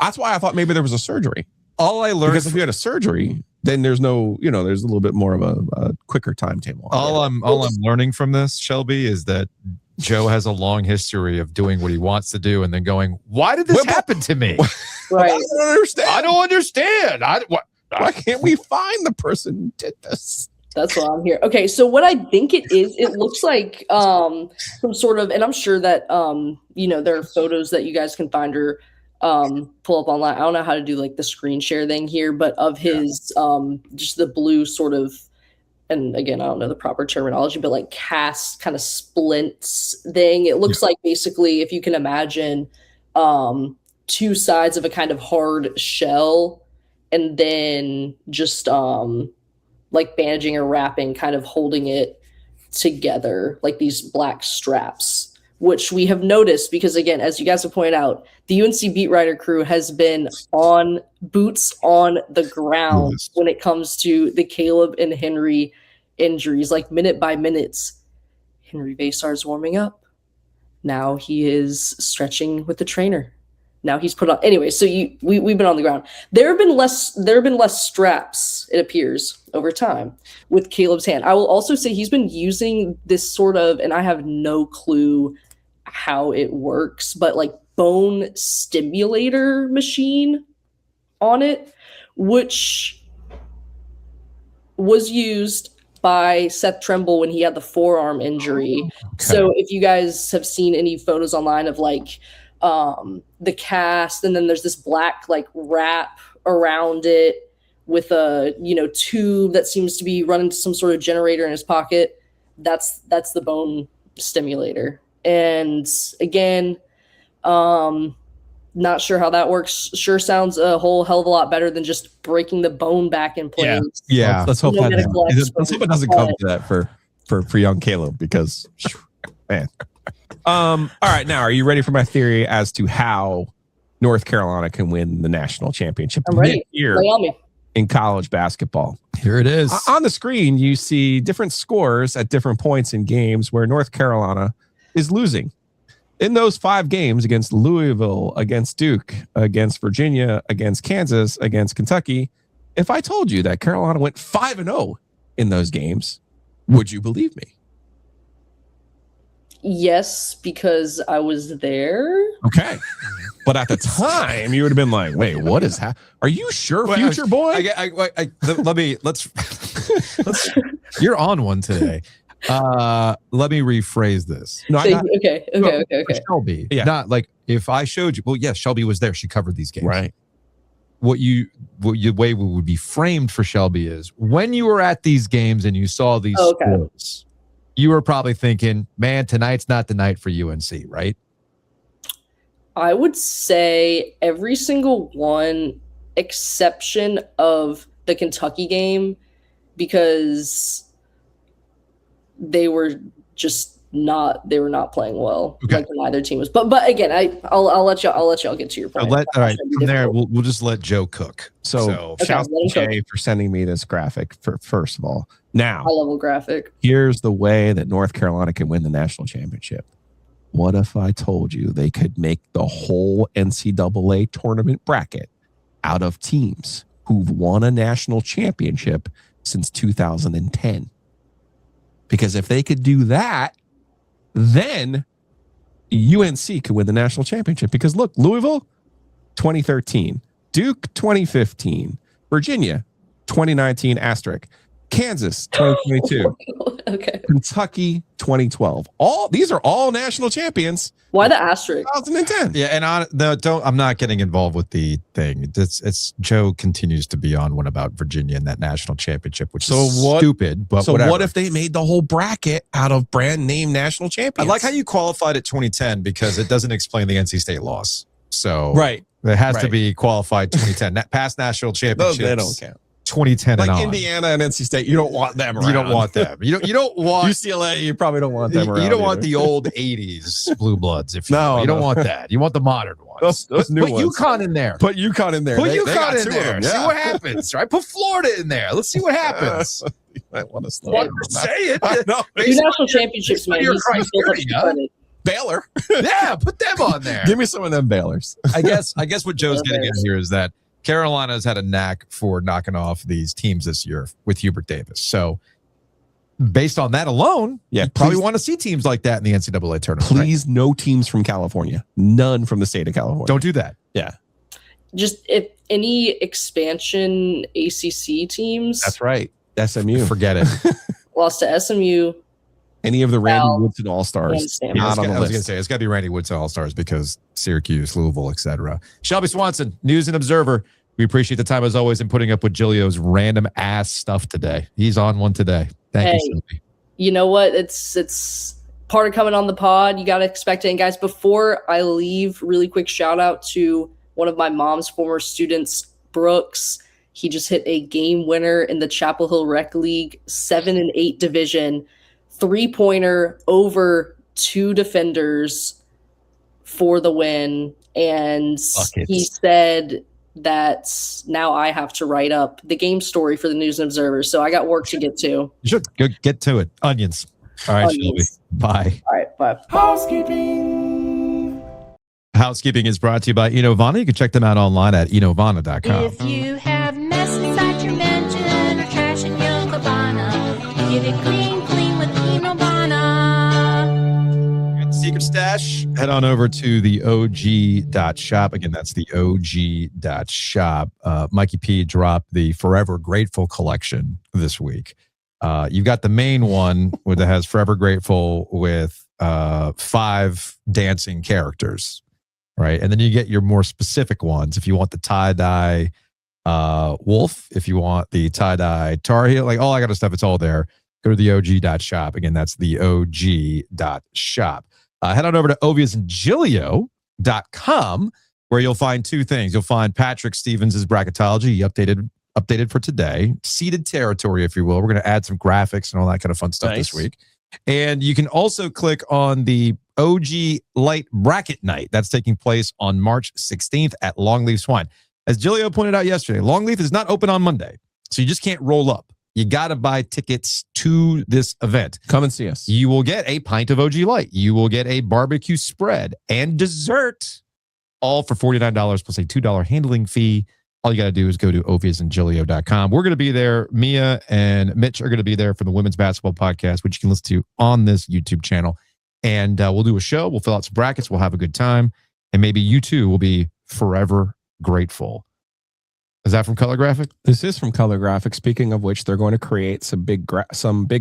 that's why I thought maybe there was a surgery. All I learned, because if you had a surgery, then there's no, there's a little bit more of a quicker timetable. All I'm learning from this, Shelby, is that Joe has a long history of doing what he wants to do and then going, why did this happen to me? Right. I don't understand. Why can't we find the person who did this? That's why I'm here. Okay, so what I think it is, it looks like some sort of, and I'm sure that there are photos that you guys can find or pull up online. I don't know how to do like the screen share thing here, but of his just the blue sort of, and again, I don't know the proper terminology, but like cast kind of splints thing. It looks like basically, if you can imagine, two sides of a kind of hard shell, and then just like bandaging or wrapping, kind of holding it together, like these black straps which we have noticed because, again, as you guys have pointed out, the UNC beat writer crew has been on boots on the ground when it comes to the Caleb and Henry injuries, like minute by minutes. Henry Vasar's warming up. Now he is stretching with the trainer. Now he's put on. Anyway, so we've been on the ground. There have been less straps, it appears, over time with Caleb's hand. I will also say he's been using this sort of, and I have no clue how it works, but like bone stimulator machine on it, which was used by Seth Trimble when he had the forearm injury. Okay. So if you guys have seen any photos online of like the cast, and then there's this black like wrap around it with a tube that seems to be running to some sort of generator in his pocket. That's the bone stimulator. And again, not sure how that works. Sure sounds a whole hell of a lot better than just breaking the bone back in place. Yeah. Let's hope Let's hope it doesn't come to that for young Caleb, because man. All right, now are you ready for my theory as to how North Carolina can win the national championship I'm ready. here Lay on me. in college basketball? Here it is. On the screen, you see different scores at different points in games where North Carolina is losing. In those 5 games against Louisville, against Duke, against Virginia, against Kansas, against Kentucky, if I told you that Carolina went 5-0 in those games, would you believe me? Yes, because I was there. Okay. But at the time, you would have been like, wait, what is happening? Are you sure, future boy? Let's you're on one today. Let me rephrase this. No, Okay. For Shelby. Yeah. Not like if I showed you, well, yes, Shelby was there. She covered these games. right. What way we would be framed for Shelby is when you were at these games and you saw these scores, you were probably thinking, man, tonight's not the night for UNC, right? I would say every single one, exception of the Kentucky game, because they were not playing well. Okay. Like neither team was. But again, I'll let y'all get to your point. All right. From there, we'll just let Joe cook. So Okay, shout let out him to Jay for sending me this graphic, first of all. Now, high level graphic. here's the way that North Carolina can win the national championship. What if I told you they could make the whole NCAA tournament bracket out of teams who've won a national championship since 2010? Because if they could do that, then UNC could win the national championship. Because look, Louisville, 2013, Duke, 2015, Virginia, 2019 asterisk, Kansas, 2022, Okay. Kentucky, 2012. These are all national champions. Why the asterisk? 2010. Yeah, and I'm not getting involved with the thing. It's Joe continues to be on one about Virginia and that national championship, which is stupid. But So whatever. what if they made the whole bracket out of brand name national I champions? like how you qualified at 2010 because it doesn't explain the NC State loss. So right. it has to Right. be qualified 2010. That past national Those championships. they don't count. 2010 Like and on. Indiana and NC State, you don't want them around. You don't want them. You don't want UCLA, you probably don't want them around. You don't want either. the old 80s blue bloods. If you No, will. You don't no. want that. You want the modern ones. Those new Put ones. UConn in there. Put UConn in there. Put They got UConn in two of there. them, See yeah. what happens. Right? Put Florida in there. Let's see what happens. You might want to slow What down. say it? I know. Two national championships, man. your He's built up criteria. some credit. Baylor. Yeah, put them on there. Give me some of them Baylors. I guess what Joe's getting at here is that Carolina's had a knack for knocking off these teams this year with Hubert Davis. So based on that alone, Yeah, you probably please- want to see teams like that in the NCAA tournament. right? Please, no teams from California. None from the state of California. Don't do that. Yeah, Just if any expansion ACC teams that's right. SMU. Forget it. lost to SMU, Any of the Randy Cal, Woodson All and Stars. Stanford. Not on the I was going to list. say, it's got to be Randy Woodson All-Stars because Syracuse, Louisville, etc. Shelby Swanson, News and Observer. We appreciate the time as always in putting up with Giglio's random ass stuff today. He's on one today. Thank you, Shelby. You know what? It's part of coming on the pod. You got to expect it. And guys, before I leave, really quick shout out to one of my mom's former students, Brooks. He just hit a game winner in the Chapel Hill Rec League 7-8 division, 3-pointer over 2 defenders for the win. And Buckets. he said that now I have to write up the game story for the News and Observer. So I got work to get to. You should go get to it. Onions. All right, Shelby. Bye. All right, bye. Housekeeping is brought to you by Inovana. You can check them out online at inovana.com. If you have mess inside your mansion or trash in your cabana, get it clean with Inovana. Got the secret stash? Head on over to the OG.shop. Again, that's the OG.shop. Mikey P dropped the Forever Grateful collection this week. You've got the main one that has Forever Grateful with 5 dancing characters. Right. And then you get your more specific ones. If you want the tie-dye wolf, if you want the tie-dye Tar Heel, like all that kind of stuff, it's all there. Go to the OG.shop. Again, that's the OG.shop. Head on over to oviesgiglio.com where you'll find 2 things. You'll find Patrick Stevens' bracketology. He updated for today. Seeded territory, if you will. We're going to add some graphics and all that kind of fun stuff this week. And you can also click on the OG Light Bracket Night. That's taking place on March 16th at Longleaf Swine. As Giglio pointed out yesterday, Longleaf is not open on Monday, so you just can't roll up. You got to buy tickets to this event. Come and see us. You will get a pint of OG Light. You will get a barbecue spread and dessert, all for $49 plus a $2 handling fee. All you got to do is go to oviesandgiglio.com. We're going to be there. Mia and Mitch are going to be there for the Women's Basketball Podcast, which you can listen to on this YouTube channel. And we'll do a show. We'll fill out some brackets. We'll have a good time. And maybe you too will be forever grateful. Is that from Color Graphic? This is from Color Graphic. Speaking of which, they're going to create some big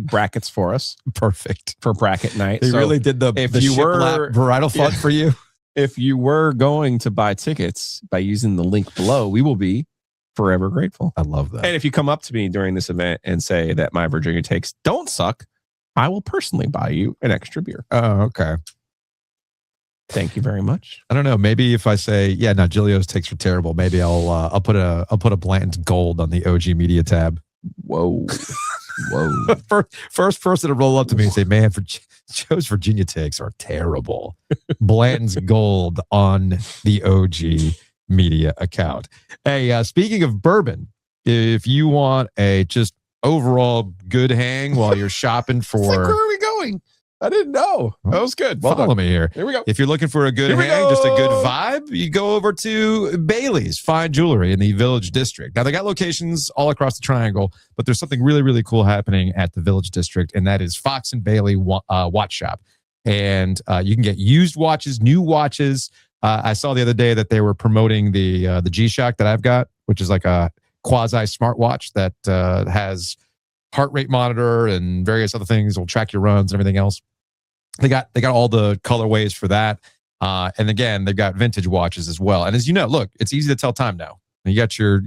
brackets for us. Perfect. For bracket night. They really did the shiplap varietal font for you. If you were going to buy tickets by using the link below, we will be forever grateful. I love that. And if you come up to me during this event and say that my Virginia takes don't suck, I will personally buy you an extra beer. Oh, okay. Thank you very much. I don't know. Maybe if I say, yeah, no, Giglio's takes are terrible. Maybe I'll put a Blanton's Gold on the OG Media tab. Whoa. First person to roll up to me and say, man, Joe's Virginia takes are terrible. Blanton's Gold on the OG Media account. Hey, speaking of bourbon, if you want a just overall good hang while you're shopping for... Where are we going? I didn't know. That was good. Well Follow done. me here. Here we go. If you're looking for a good hang, just a good vibe, you go over to Bailey's Fine Jewelry in the Village District. Now, they got locations all across the triangle, but there's something really, really cool happening at the Village District, and that is Fox and Bailey Watch Shop. And you can get used watches, new watches. I saw the other day that they were promoting the G-Shock that I've got, which is like a quasi smartwatch that has heart rate monitor and various other things. Will track your runs and everything else. They got all the colorways for that. And again, they've got vintage watches as well. And as you know, look, it's easy to tell time now. You got your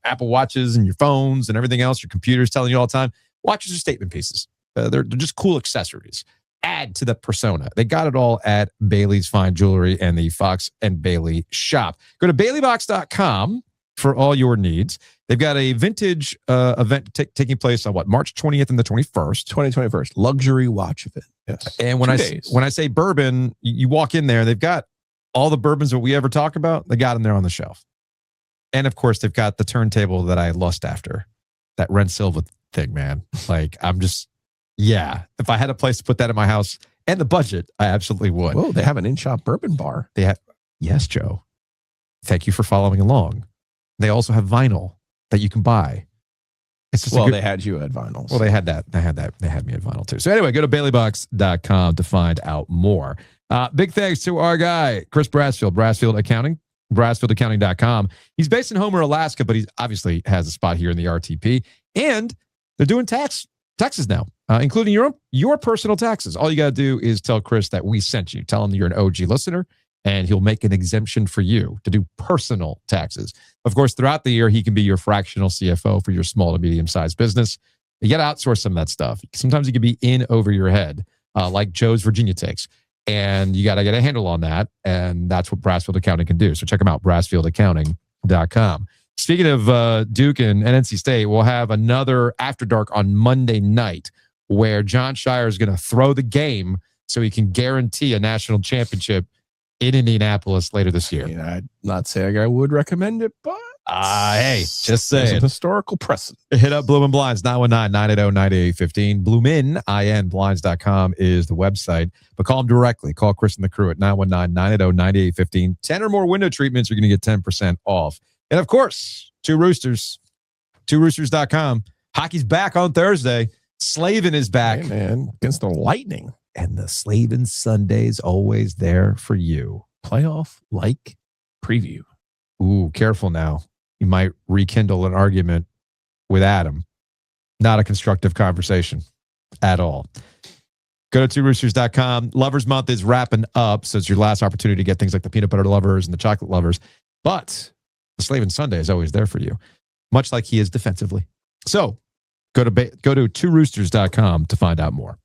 Apple Watches and your phones and everything else. Your computer's telling you all the time. Watches are statement pieces. They're just cool accessories. Add to the persona. They got it all at Bailey's Fine Jewelry and the Fox and Bailey shop. Go to baileybox.com for all your needs. They've got a vintage event taking place on March 20th and the 21st. 2021 luxury watch event. Yes. And when I say bourbon, you walk in there, they've got all the bourbons that we ever talk about. They got them there on the shelf. And of course, they've got the turntable that I lust after. That Ren Silva thing, man. Like, if I had a place to put that in my house and the budget, I absolutely would. Whoa, they have an in-shop bourbon bar. Yes, Joe. Thank you for following along. They also have vinyl that you can buy. It's just they had you at vinyls. Well, they had that. They had me at vinyl too. So anyway, go to baileybox.com to find out more. Big thanks to our guy, Chris Brassfield Accounting, BravesVisionAccounting.com. He's based in Homer, Alaska, but he obviously has a spot here in the RTP. And they're doing taxes now, including your personal taxes. All you got to do is tell Chris that we sent you. Tell him that you're an OG listener, and he'll make an exemption for you to do personal taxes. Of course, throughout the year, he can be your fractional CFO for your small to medium-sized business. You got to outsource some of that stuff. Sometimes you can be in over your head, like Joe's Virginia takes. And you got to get a handle on that. And that's what Brassfield Accounting can do. So check them out, brassfieldaccounting.com. Speaking of Duke and NC State, we'll have another After Dark on Monday night where John Shire is going to throw the game so he can guarantee a national championship in Indianapolis later this year. I'm not saying I would recommend it, but hey, just there's saying. a historical precedent. Hit up Bloomin' Blinds, 919-980-9815. Bloomin, blinds.com is the website. But call them directly. Call Chris and the crew at 919-980-9815. 10 or more window treatments are going to get 10% off. And, of course, Two Roosters, tworoosters.com. Hockey's back on Thursday. Slavin is back. Hey, man, against the Lightning. And the Slavin Sunday's always there for you. Playoff-like preview. Ooh, careful now. You might rekindle an argument with Adam. Not a constructive conversation at all. Go to tworoosters.com. Lovers Month is wrapping up, so it's your last opportunity to get things like the peanut butter lovers and the chocolate lovers. But the Slavin Sunday is always there for you, much like he is defensively. So go to tworoosters.com to find out more.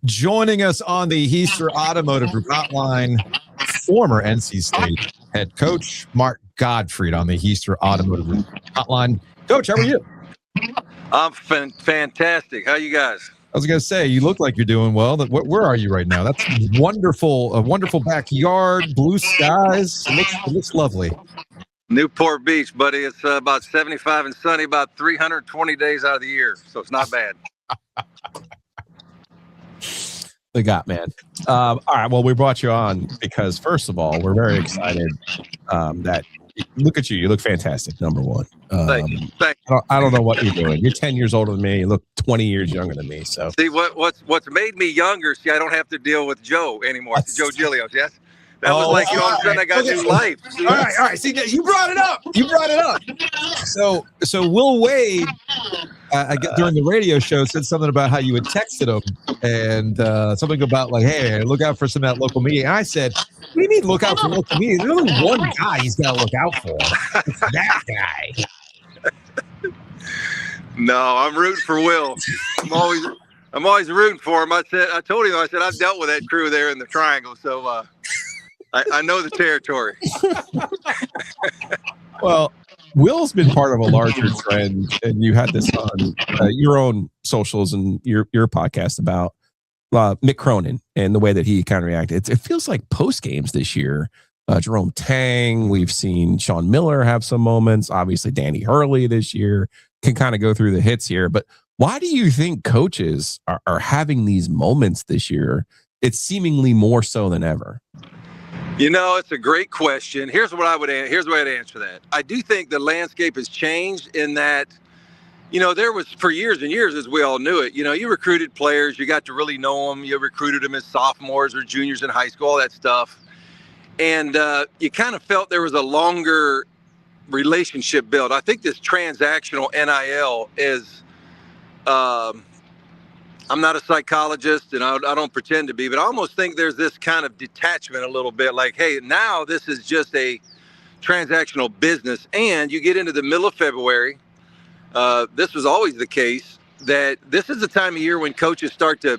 Joining us on the Heister Automotive Group hotline, former NC State head coach Mark Gottfried on the Heister Automotive Group hotline. Coach, how are you? I'm fantastic. How you guys? I was going to say, you look like you're doing well. Where are you right now? That's wonderful. A wonderful backyard, blue skies. It looks lovely. Newport Beach, buddy. It's about 75 and sunny about 320 days out of the year, so it's not bad. The got man. All right. Well, we brought you on because, first of all, we're very excited that look at you. You look fantastic. Number one. Thank you. I don't know what you're doing. You're 10 years older than me. You look 20 years younger than me. So see what's made me younger. See, I don't have to deal with Joe anymore. Joe Giglio. Yes. That was like all of a sudden I got new life. See? All right. See, you brought it up. So Will Wade, during the radio show, said something about how you had texted him and something about like, hey, look out for some of that local media. And I said, what do you mean look out for local media? There's only one guy he's got to look out for. It's that guy. No, I'm rooting for Will. I'm always rooting for him. I told him, I've dealt with that crew there in the Triangle, so I know the territory. Well, Will's been part of a larger trend, and you had this on your own socials and your podcast about Mick Cronin and the way that he kind of reacted. It feels like post games this year. Jerome Tang, we've seen Sean Miller have some moments. Obviously, Danny Hurley this year can kind of go through the hits here. But why do you think coaches are having these moments this year? It's seemingly more so than ever. You know, it's a great question. Here's the way I'd answer that. I do think the landscape has changed in that, you know, there was for years and years, as we all knew it, you know, you recruited players, you got to really know them. You recruited them as sophomores or juniors in high school, all that stuff. And you kind of felt there was a longer relationship built. I think this transactional NIL is, I'm not a psychologist and I don't pretend to be, but I almost think there's this kind of detachment a little bit like, hey, now this is just a transactional business. And you get into the middle of February. This was always the case that this is the time of year when coaches start to,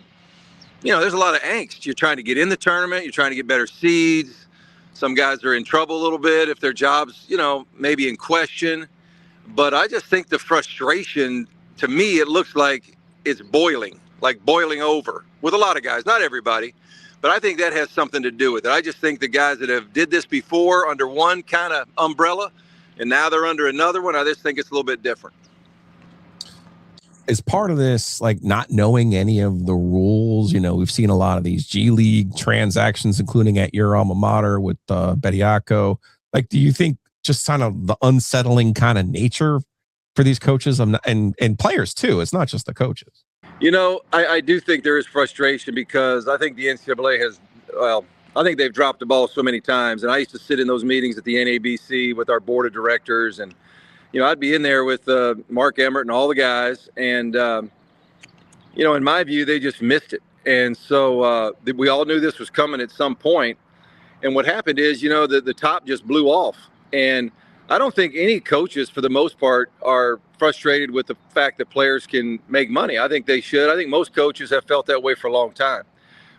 you know, there's a lot of angst. You're trying to get in the tournament. You're trying to get better seeds. Some guys are in trouble a little bit if their job's, you know, maybe in question. But I just think the frustration, to me, it looks like it's boiling over with a lot of guys, not everybody, but I think that has something to do with it. I just think the guys that have did this before under one kind of umbrella and now they're under another one, I just think it's a little bit different. Is part of this like not knowing any of the rules? You know, we've seen a lot of these G League transactions, including at your alma mater with Bediako. Like, do you think just kind of the unsettling kind of nature for these coaches and players too? It's not just the coaches. You know, I do think there is frustration because I think the NCAA has, I think they've dropped the ball so many times. And I used to sit in those meetings at the NABC with our board of directors. And, you know, I'd be in there with Mark Emmert and all the guys. And, you know, in my view, they just missed it. And so we all knew this was coming at some point. And what happened is, you know, the top just blew off. And I don't think any coaches, for the most part, are frustrated with the fact that players can make money. I think they should. I think most coaches have felt that way for a long time.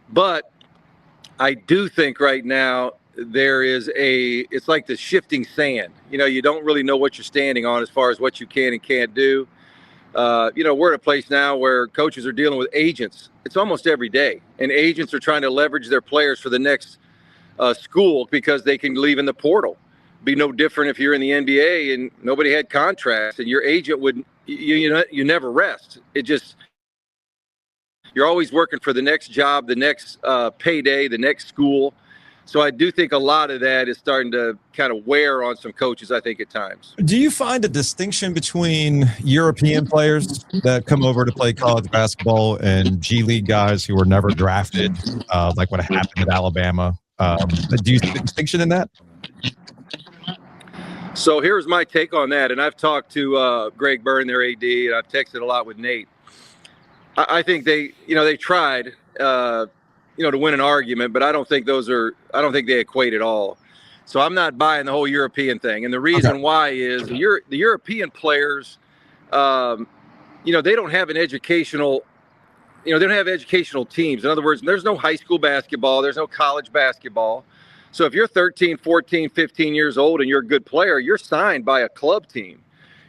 But I do think right now there is it's like the shifting sand. You don't really know what you're standing on as far as what you can and can't do. We're at a place now where coaches are dealing with agents. It's almost every day. And agents are trying to leverage their players for the next school because they can leave in the portal. Be no different if you're in the NBA and nobody had contracts and your agent would, you never rest. You're always working for the next job, the next payday, the next school. So I do think a lot of that is starting to kind of wear on some coaches, I think, at times. Do you find a distinction between European players that come over to play college basketball and G League guys who were never drafted, like what happened at Alabama? Do you see a distinction in that? So here's my take on that. And I've talked to Greg Byrne, their AD, and I've texted a lot with Nate. I think they tried, to win an argument, but I don't think they equate at all. So I'm not buying the whole European thing. And the reason why is the European players, they don't have an educational, they don't have educational teams. In other words, there's no high school basketball. There's no college basketball. So if you're 13, 14, 15 years old and you're a good player, you're signed by a club team.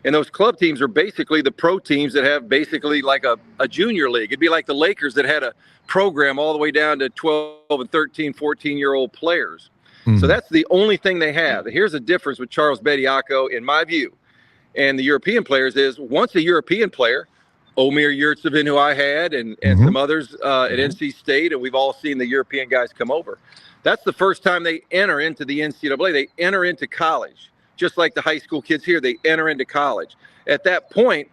And those club teams are basically the pro teams that have basically like a junior league. It'd be like the Lakers that had a program all the way down to 12 and 13, 14-year-old players. So that's the only thing they have. Here's the difference with Charles Bediako, in my view, and the European players is once a European player, Omir Yurtsevin, who I had, and some others at NC State, and we've all seen the European guys come over. That's the first time they enter into the NCAA. They enter into college. Just like the high school kids here, they enter into college. At that point,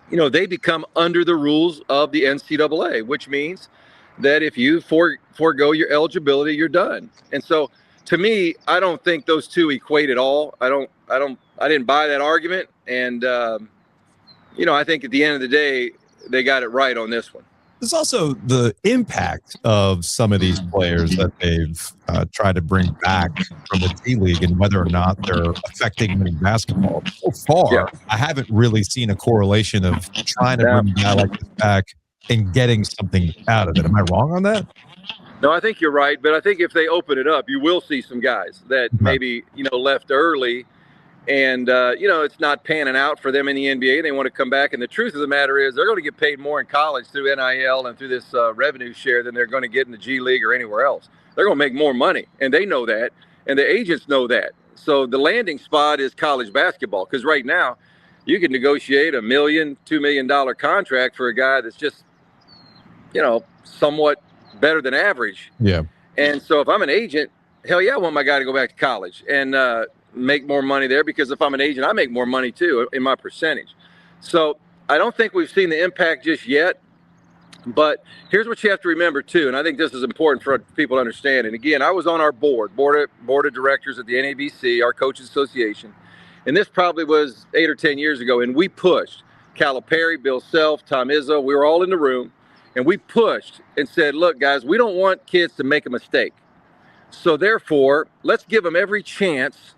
they become under the rules of the NCAA, which means that if you forego your eligibility, you're done. And so, to me, I don't think those two equate at all. I didn't buy that argument. And, I think at the end of the day, they got it right on this one. There's also the impact of some of these players that they've tried to bring back from the D League and whether or not they're affecting winning basketball. So far, I haven't really seen a correlation of trying to bring a guy like this back and getting something out of it. Am I wrong on that? No, I think you're right. But I think if they open it up, you will see some guys that maybe, left early and, it's not panning out for them in the NBA. They want to come back. And the truth of the matter is they're going to get paid more in college through NIL and through this revenue share than they're going to get in the G League or anywhere else. They're going to make more money, and they know that, and the agents know that. So the landing spot is college basketball because right now you can negotiate $1 million, $2 million contract for a guy that's just, somewhat better than average. Yeah. And so if I'm an agent, hell yeah, I want my guy to go back to college and make more money there because if I'm an agent, I make more money too in my percentage. So I don't think we've seen the impact just yet. But here's what you have to remember too, and I think this is important for people to understand. And again, I was on our board of directors at the NABC, our coaches association, and this probably was 8 or 10 years ago. And we pushed Calipari, Bill Self, Tom Izzo. We were all in the room, and we pushed and said, "Look, guys, we don't want kids to make a mistake. So therefore, let's give them every chance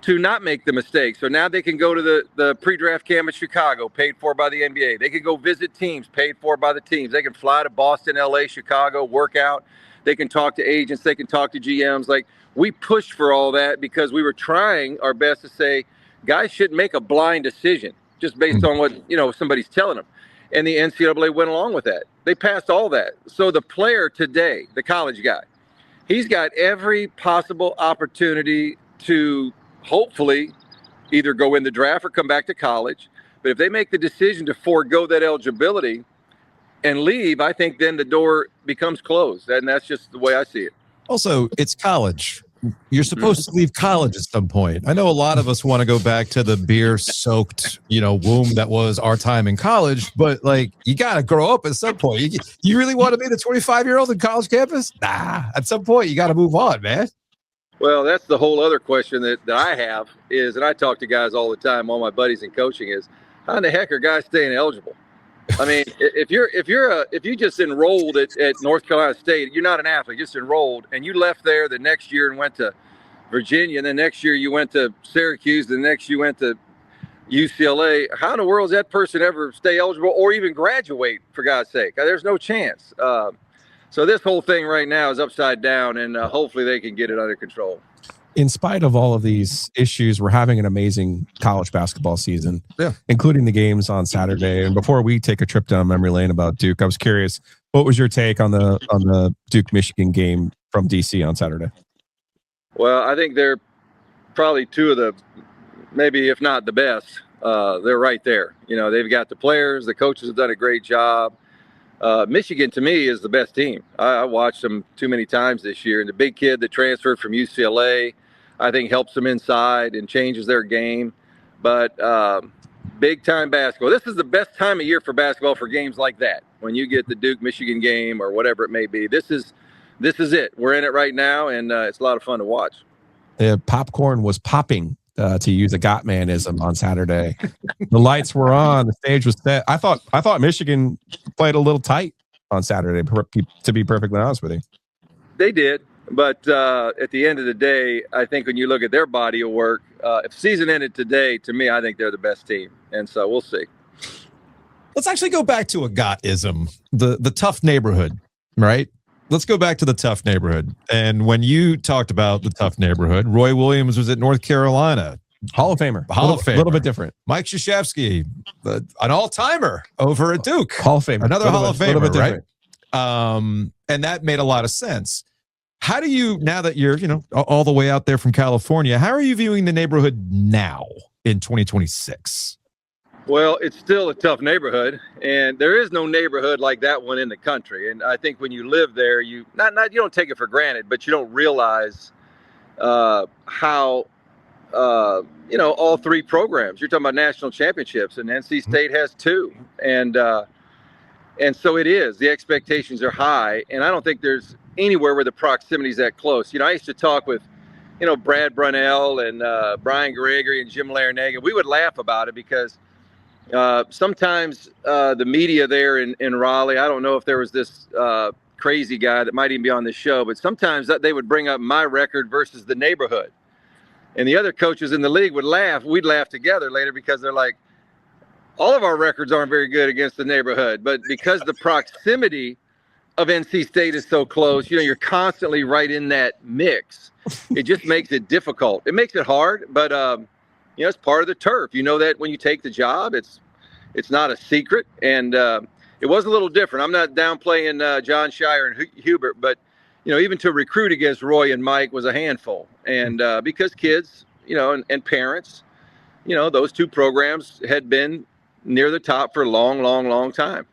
to not make the mistake." So now they can go to the pre-draft camp in Chicago, paid for by the NBA. They can go visit teams, paid for by the teams. They can fly to Boston, LA, Chicago, work out. They can talk to agents. They can talk to GMs. Like, we pushed for all that because we were trying our best to say guys shouldn't make a blind decision just based on what, somebody's telling them. And the NCAA went along with that. They passed all that. So the player today, the college guy, he's got every possible opportunity to hopefully either go in the draft or come back to college. But if they make the decision to forego that eligibility and leave, I think then the door becomes closed. And that's just the way I see it. Also, it's college. You're supposed to leave college at some point. I know a lot of us want to go back to the beer-soaked, womb that was our time in college, but you got to grow up at some point. You really want to be the 25-year-old in college campus? Nah, at some point you got to move on, man. Well, that's the whole other question that I have is, and I talk to guys all the time, all my buddies in coaching, is how in the heck are guys staying eligible? I mean, if you just enrolled at North Carolina State, you're not an athlete, just enrolled, and you left there the next year and went to Virginia, and the next year you went to Syracuse, the next you went to UCLA. How in the world does that person ever stay eligible or even graduate, for God's sake? There's no chance. So this whole thing right now is upside down, and hopefully they can get it under control. In spite of all of these issues, we're having an amazing college basketball season, including the games on Saturday. And before we take a trip down memory lane about Duke, I was curious, what was your take on the Duke Michigan game from DC on Saturday? Well, I think they're probably two of the, maybe if not the best. They're right there. They've got the players, the coaches have done a great job. Michigan, to me, is the best team. I watched them too many times this year. And the big kid that transferred from UCLA, I think, helps them inside and changes their game. But big-time basketball. This is the best time of year for basketball for games like that. When you get the Duke-Michigan game or whatever it may be, this is it. We're in it right now, and it's a lot of fun to watch. The popcorn was popping, to use a Gottmanism, on Saturday. The lights were on. The stage was set. I thought Michigan played a little tight on Saturday, to be perfectly honest with you. They did. But at the end of the day, I think when you look at their body of work, if the season ended today, to me, I think they're the best team. And so we'll see. Let's actually go back to a Gottism, the tough neighborhood, right? Let's go back to the tough neighborhood. And when you talked about the tough neighborhood, Roy Williams was at North Carolina. Hall of Famer. A little bit different. Mike Krzyzewski, an all-timer over at Duke. Hall of Famer. Another Hall of Famer, right? Different. And that made a lot of sense. How do you, now that you're, all the way out there from California, how are you viewing the neighborhood now in 2026? Well, it's still a tough neighborhood, and there is no neighborhood like that one in the country. And I think when you live there, you don't take it for granted, but you don't realize how all three programs. You're talking about national championships, and NC State has two, and so it is. The expectations are high, and I don't think there's anywhere where the proximity is that close. I used to talk with, Brad Brunell and Brian Gregory and Jim Larinaga. We would laugh about it because sometimes the media there in Raleigh, I don't know if there was this crazy guy that might even be on the show, but sometimes they would bring up my record versus the neighborhood. And the other coaches in the league would laugh. We'd laugh together later because they're like, all of our records aren't very good against the neighborhood, but because the proximity of NC State is so close, you're constantly right in that mix. It just makes it difficult. It makes it hard, but it's part of the turf. You know that when you take the job, it's not a secret. And it was a little different. I'm not downplaying John Shire and Hubert, but even to recruit against Roy and Mike was a handful. And because kids, and parents, those two programs had been near the top for a long, long, long time.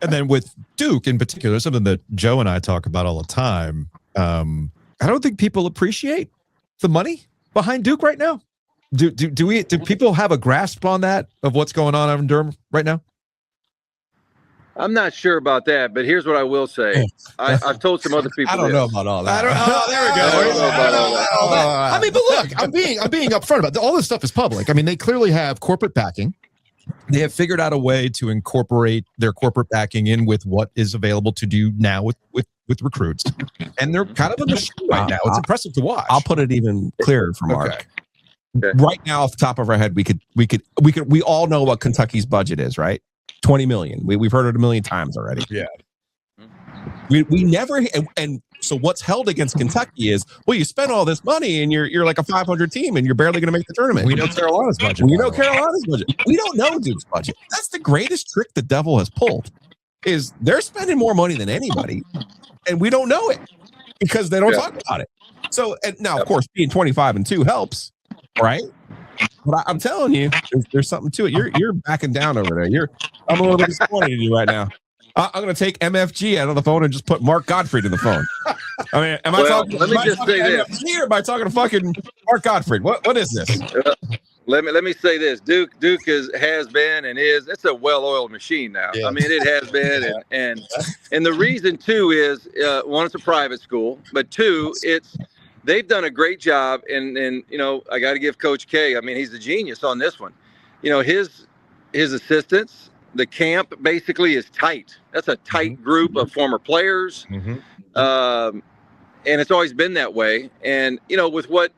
And then with Duke in particular, something that Joe and I talk about all the time, I don't think people appreciate the money behind Duke right now. Do people have a grasp on that, of what's going on over in Durham right now? I'm not sure about that, but here's what I will say. I've told some other people. I don't know about all that. There we go. I don't know about all that. I mean, but look, I'm being upfront about it. All this stuff is public. I mean, they clearly have corporate backing. They have figured out a way to incorporate their corporate backing in with what is available to do now with recruits, and they're kind of a machine right now. It's impressive to watch. I'll put it even clearer for Mark. Okay. Right now, off the top of our head, we all know what Kentucky's budget is, right? $20 million. We've heard it a million times already. Yeah. We never, and so what's held against Kentucky is, well, you spent all this money and you're like a 500 team and you're barely going to make the tournament. We know Carolina's budget. We know Carolina's budget. We don't know Duke's budget. That's the greatest trick the devil has pulled, is they're spending more money than anybody, and we don't know it because they don't talk about it. So, and now, of course, being 25-2 helps, right? But I'm telling you, there's something to it. You're backing down over there. I'm a little disappointed in you right now. I'm going to take MFG out of the phone and just put Mark Gottfried in the phone. I mean, am I talking MFG or am I talking to fucking Mark Gottfried? What is this? Let me say this. Duke has been and is. It's a well-oiled machine now. Yeah. I mean, it has been, and the reason too is one, it's a private school, but two, they've done a great job. And I got to give Coach K. I mean, he's the genius on this one. His assistants. The camp basically is tight. That's a tight group of former players. Mm-hmm. And it's always been that way. And, with what,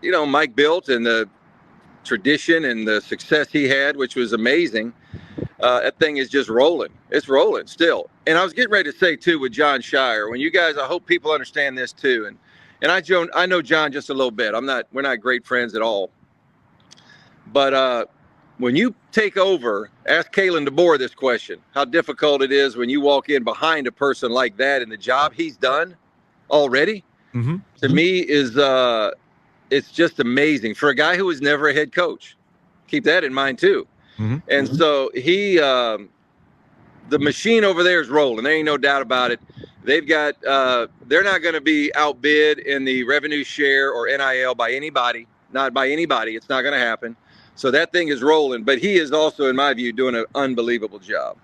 Mike built and the tradition and the success he had, which was amazing, That thing is just rolling. It's rolling still. And I was getting ready to say too with John Shire, when you guys, I hope people understand this too. And I know John just a little bit. We're not great friends at all. But when you take over, ask Kalen DeBoer this question: how difficult it is when you walk in behind a person like that and the job he's done already. Mm-hmm. To me is it's just amazing for a guy who was never a head coach. Keep that in mind too. Mm-hmm. And so the machine over there is rolling. There ain't no doubt about it. They've got they're not going to be outbid in the revenue share or NIL by anybody. Not by anybody. It's not going to happen. So that thing is rolling. But he is also, in my view, doing an unbelievable job.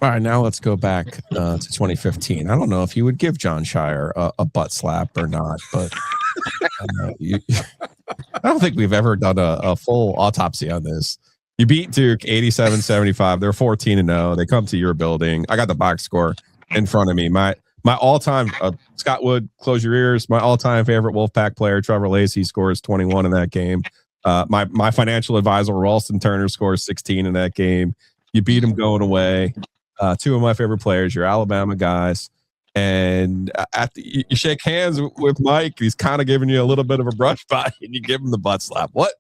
All right, now let's go back to 2015. I don't know if you would give John Shire a butt slap or not, but I don't think we've ever done a full autopsy on this. You beat Duke 87-75. They're 14-0. They come to your building. I got the box score in front of me. My all-time Scott Wood, close your ears. My all-time favorite Wolfpack player, Trevor Lacey, scores 21 in that game. My financial advisor, Ralston Turner, scores 16 in that game. You beat him going away. Two of my favorite players, your Alabama guys. And you shake hands with Mike. He's kind of giving you a little bit of a brush by, and you give him the butt slap. What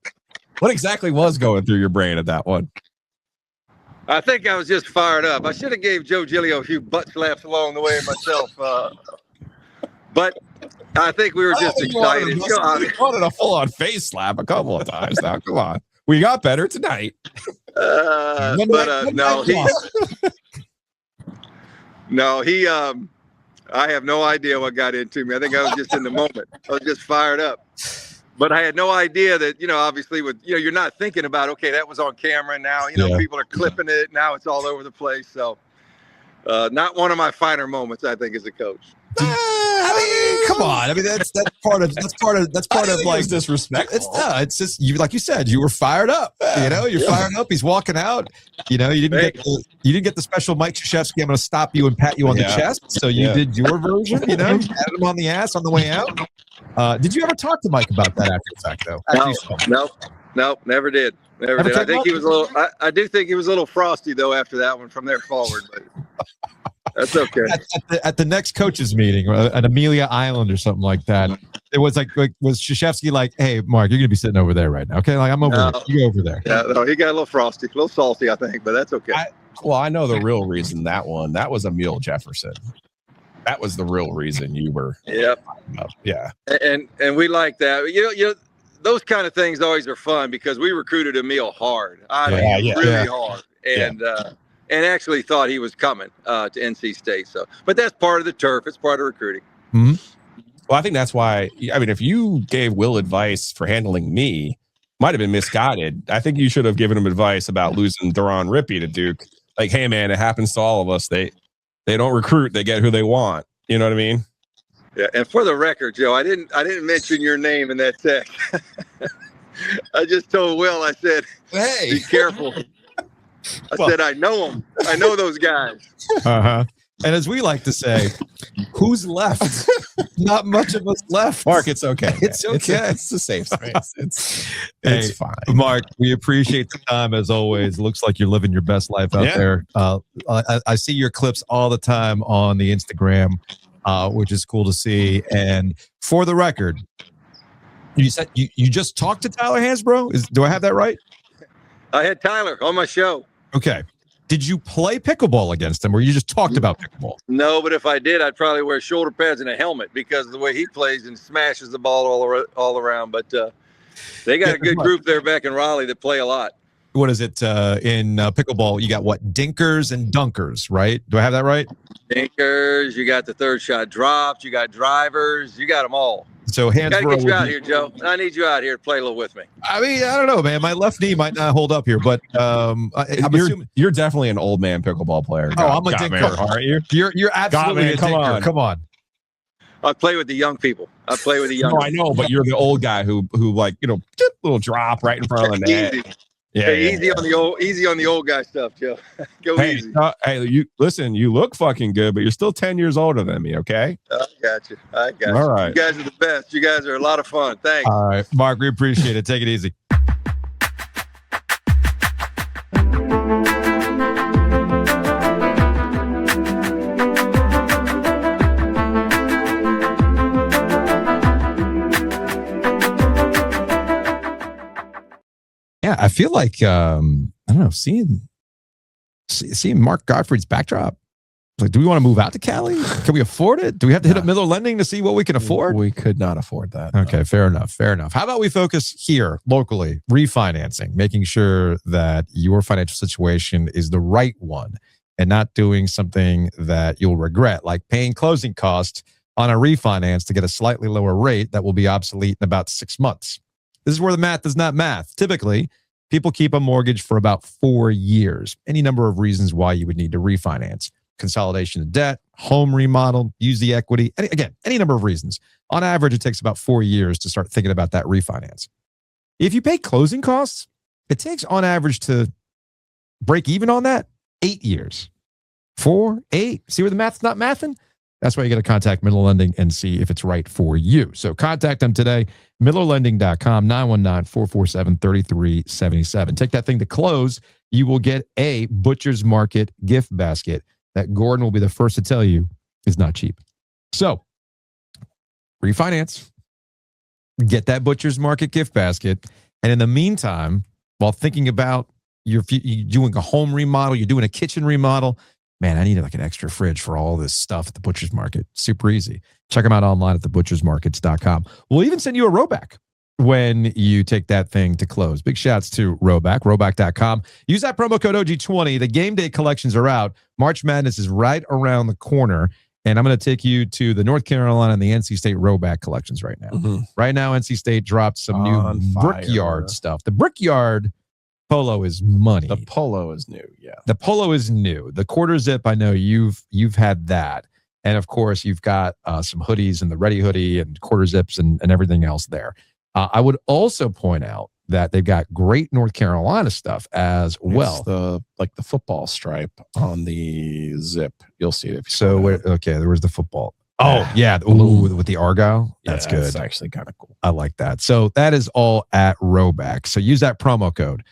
exactly was going through your brain at that one? I think I was just fired up. I should have gave Joe Giglio a few butt slaps along the way myself. But I think we were just excited. You wanted a full-on face slap a couple of times now. Come on. We got better tonight. I have no idea what got into me. I think I was just in the moment. I was just fired up. But I had no idea that, obviously you're not thinking about, okay, that was on camera. Now, people are clipping it. Now it's all over the place. So not one of my finer moments, I think, as a coach. Come on. I mean, that's part of like disrespectful. It's just like you said, you were fired up. You're fired up. He's walking out. You didn't get the special Mike Krzyzewski. I'm going to stop you and pat you on the chest. So you did your version. You patted him on the ass on the way out. Did you ever talk to Mike about that after the fact, though? No, never did. Never did. I think he was a little. I do think he was a little frosty though after that one from there forward, but. That's okay. At the next coaches meeting at Amelia Island or something like that, it was was Krzyzewski like, "Hey, Mark, you're gonna be sitting over there right now, okay? Like I'm over there. You go over there." Yeah, no, he got a little frosty, a little salty, I think, but that's okay. I know the real reason that was Emil Jefferson. That was the real reason you were. Yep. Yeah. And we like that. Those kind of things always are fun because we recruited Emil hard. Really hard, and actually thought he was coming to NC State. So, but that's part of the turf. It's part of recruiting. Mm-hmm. Well, I think that's why. I mean, if you gave Will advice for handling me, might have been misguided. I think you should have given him advice about losing Duron Rippey to Duke. Like, hey, man, it happens to all of us. They don't recruit; they get who they want. You know what I mean? Yeah. And for the record, Joe, I didn't mention your name in that text. I just told Will. I said, "Hey, be careful." I said, I know them. I know those guys. Uh-huh. And as we like to say, who's left? Not much of us left. Mark, it's okay. It's okay. It's a safe space. It's fine. Mark, we appreciate the time as always. Looks like you're living your best life out there. I see your clips all the time on the Instagram, which is cool to see. And for the record, you said you just talked to Tyler Hansbrough? Do I have that right? I had Tyler on my show. Okay. Did you play pickleball against him or you just talked about pickleball? No, but if I did, I'd probably wear shoulder pads and a helmet because of the way he plays and smashes the ball all around. But they got a good group there back in Raleigh that play a lot. What is it in pickleball? You got what? Dinkers and dunkers, right? Do I have that right? Dinkers. You got the third shot drops. You got drivers. You got them all. So hands. Got to get you out here, Joe. I need you out here to play a little with me. I mean, I don't know, man. My left knee might not hold up here, but I'm assuming you're definitely an old man pickleball player. I'm a dinker, aren't you? You're absolutely a dinker. Come on. I play with the young people. I play with the young. No, I know, but you're the old guy who like just a little drop right in front of the net. Easy. Easy on the old guy stuff, Joe. Go easy. You listen. You look fucking good, but you're still 10 years older than me. Okay. I got you. All right. You guys are the best. You guys are a lot of fun. Thanks. All right, Mark. We appreciate it. Take it easy. Yeah, I feel like I don't know, seeing Mark Gottfried's backdrop. Like, do we want to move out to Cali? Can we afford it? Do we have to hit up Miller Lending to see what we can afford? We could not afford that. Okay, fair enough. How about we focus here locally, refinancing, making sure that your financial situation is the right one and not doing something that you'll regret, like paying closing costs on a refinance to get a slightly lower rate that will be obsolete in about 6 months. This is where the math is not math. Typically, people keep a mortgage for about 4 years. Any number of reasons why you would need to refinance. Consolidation of debt, home remodel, use the equity. Any number of reasons. On average, it takes about 4 years to start thinking about that refinance. If you pay closing costs, it takes on average to break even on that 8 years. 4, 8. See where the math's not mathing? That's why you got to contact Miller Lending and see if it's right for you. So contact them today, millerlending.com, 919-447-3377. Take that thing to close. You will get a Butcher's Market gift basket that Gordon will be the first to tell you is not cheap. So refinance, get that Butcher's Market gift basket. And in the meantime, while thinking about you're doing a home remodel, you're doing a kitchen remodel, man, I need like an extra fridge for all this stuff at the Butcher's Market. Super easy. Check them out online at thebutchersmarkets.com. We'll even send you a Roback when you take that thing to close. Big shouts to Roback, roback.com. Use that promo code OG20. The game day collections are out. March Madness is right around the corner. And I'm going to take you to the North Carolina and the NC State Roback collections right now. Mm-hmm. Right now, NC State dropped some new Brickyard stuff. The Brickyard polo is money. The polo is new, yeah. The polo is new. The quarter zip, I know you've had that. And of course, you've got some hoodies and the Ready hoodie and quarter zips and everything else there. I would also point out that they've got great North Carolina stuff as well. The football stripe on the zip. You'll see it. So where's the football? Oh yeah, with the Argyle. That's good. That's actually kind of cool. I like that. So that is all at Roback. So use that promo code.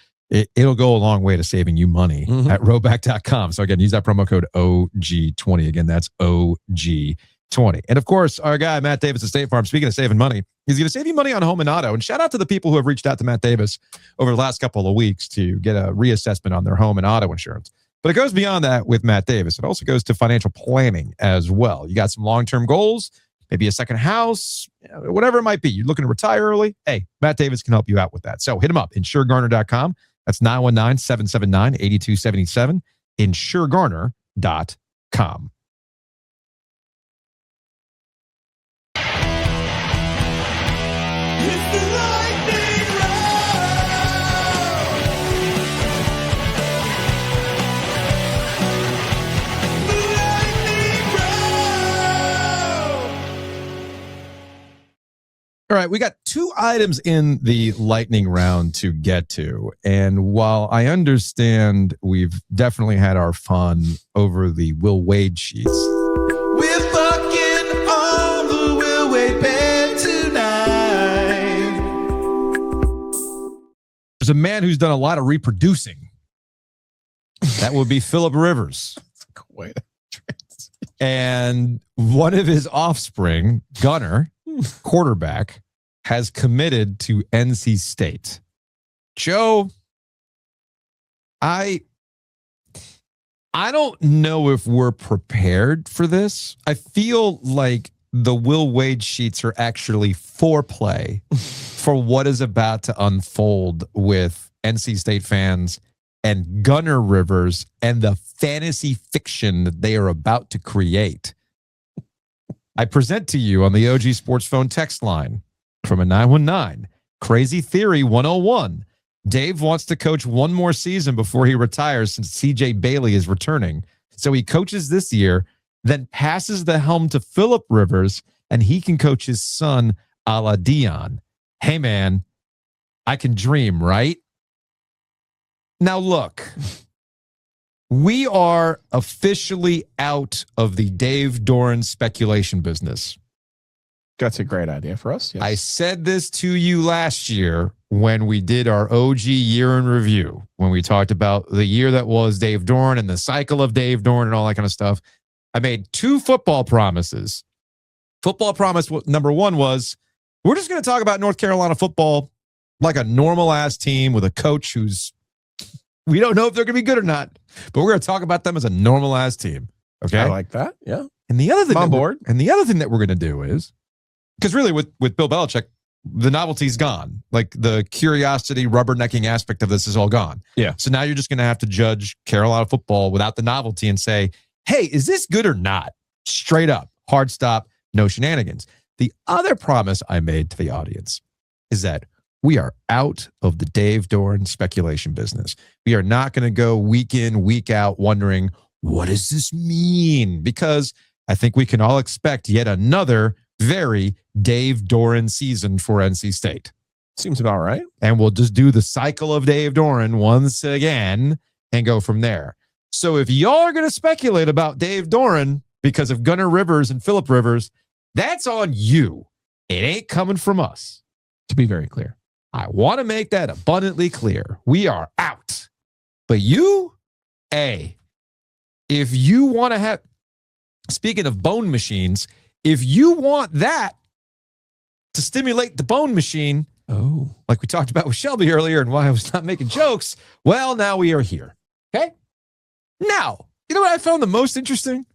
It'll go a long way to saving you money at roback.com. So again, use that promo code OG20. Again, that's OG20. And of course, our guy, Matt Davis at State Farm, speaking of saving money, he's going to save you money on home and auto. And shout out to the people who have reached out to Matt Davis over the last couple of weeks to get a reassessment on their home and auto insurance. But it goes beyond that with Matt Davis. It also goes to financial planning as well. You got some long-term goals, maybe a second house, whatever it might be. You're looking to retire early. Hey, Matt Davis can help you out with that. So hit him up, insuregarner.com. That's 919-779-8277, insuregarner.com. All right, we got 2 items in the lightning round to get to. And while I understand we've definitely had our fun over the Will Wade sheets. We're fucking on the Will Wade bed tonight. There's a man who's done a lot of reproducing. That would be Philip Rivers. And one of his offspring, Gunnar, quarterback, has committed to NC State. Joe, I don't know if we're prepared for this. I feel like the Will Wade sheets are actually foreplay for what is about to unfold with NC State fans and Gunnar Rivers and the fantasy fiction that they are about to create. I present to you on the OG Sports Phone text line from a 919, Crazy Theory 101. Dave wants to coach one more season before he retires since CJ Bailey is returning. So he coaches this year, then passes the helm to Philip Rivers, and he can coach his son a la Dion. Hey, man, I can dream, right? Now, look. We are officially out of the Dave Doran speculation business. That's a great idea for us. Yes. I said this to you last year when we did our OG year in review, when we talked about the year that was Dave Doran and the cycle of Dave Doran and all that kind of stuff. I made 2 football promises. Football promise number 1 was, we're just going to talk about North Carolina football like a normal ass team with a coach who's, we don't know if they're going to be good or not, but we're going to talk about them as a normal ass team. Okay. I like that. Yeah. And the other thing, I'm on board. And the other thing that we're going to do is, because really with Bill Belichick, the novelty's gone. Like the curiosity, rubbernecking aspect of this is all gone. Yeah. So now you're just going to have to judge Carolina football without the novelty and say, hey, is this good or not? Straight up, hard stop, no shenanigans. The other promise I made to the audience is that we are out of the Dave Doran speculation business. We are not going to go week in, week out wondering, what does this mean? Because I think we can all expect yet another very Dave Doran season for NC State. Seems about right. And we'll just do the cycle of Dave Doran once again and go from there. So if y'all are going to speculate about Dave Doran because of Gunnar Rivers and Phillip Rivers, that's on you. It ain't coming from us. To be very clear. I want to make that abundantly clear. We are out. But you, if you want to have, speaking of bone machines, if you want that to stimulate the bone machine, like we talked about with Shelby earlier and why I was not making jokes, well, now we are here. Okay? Now, you know what I found the most interesting?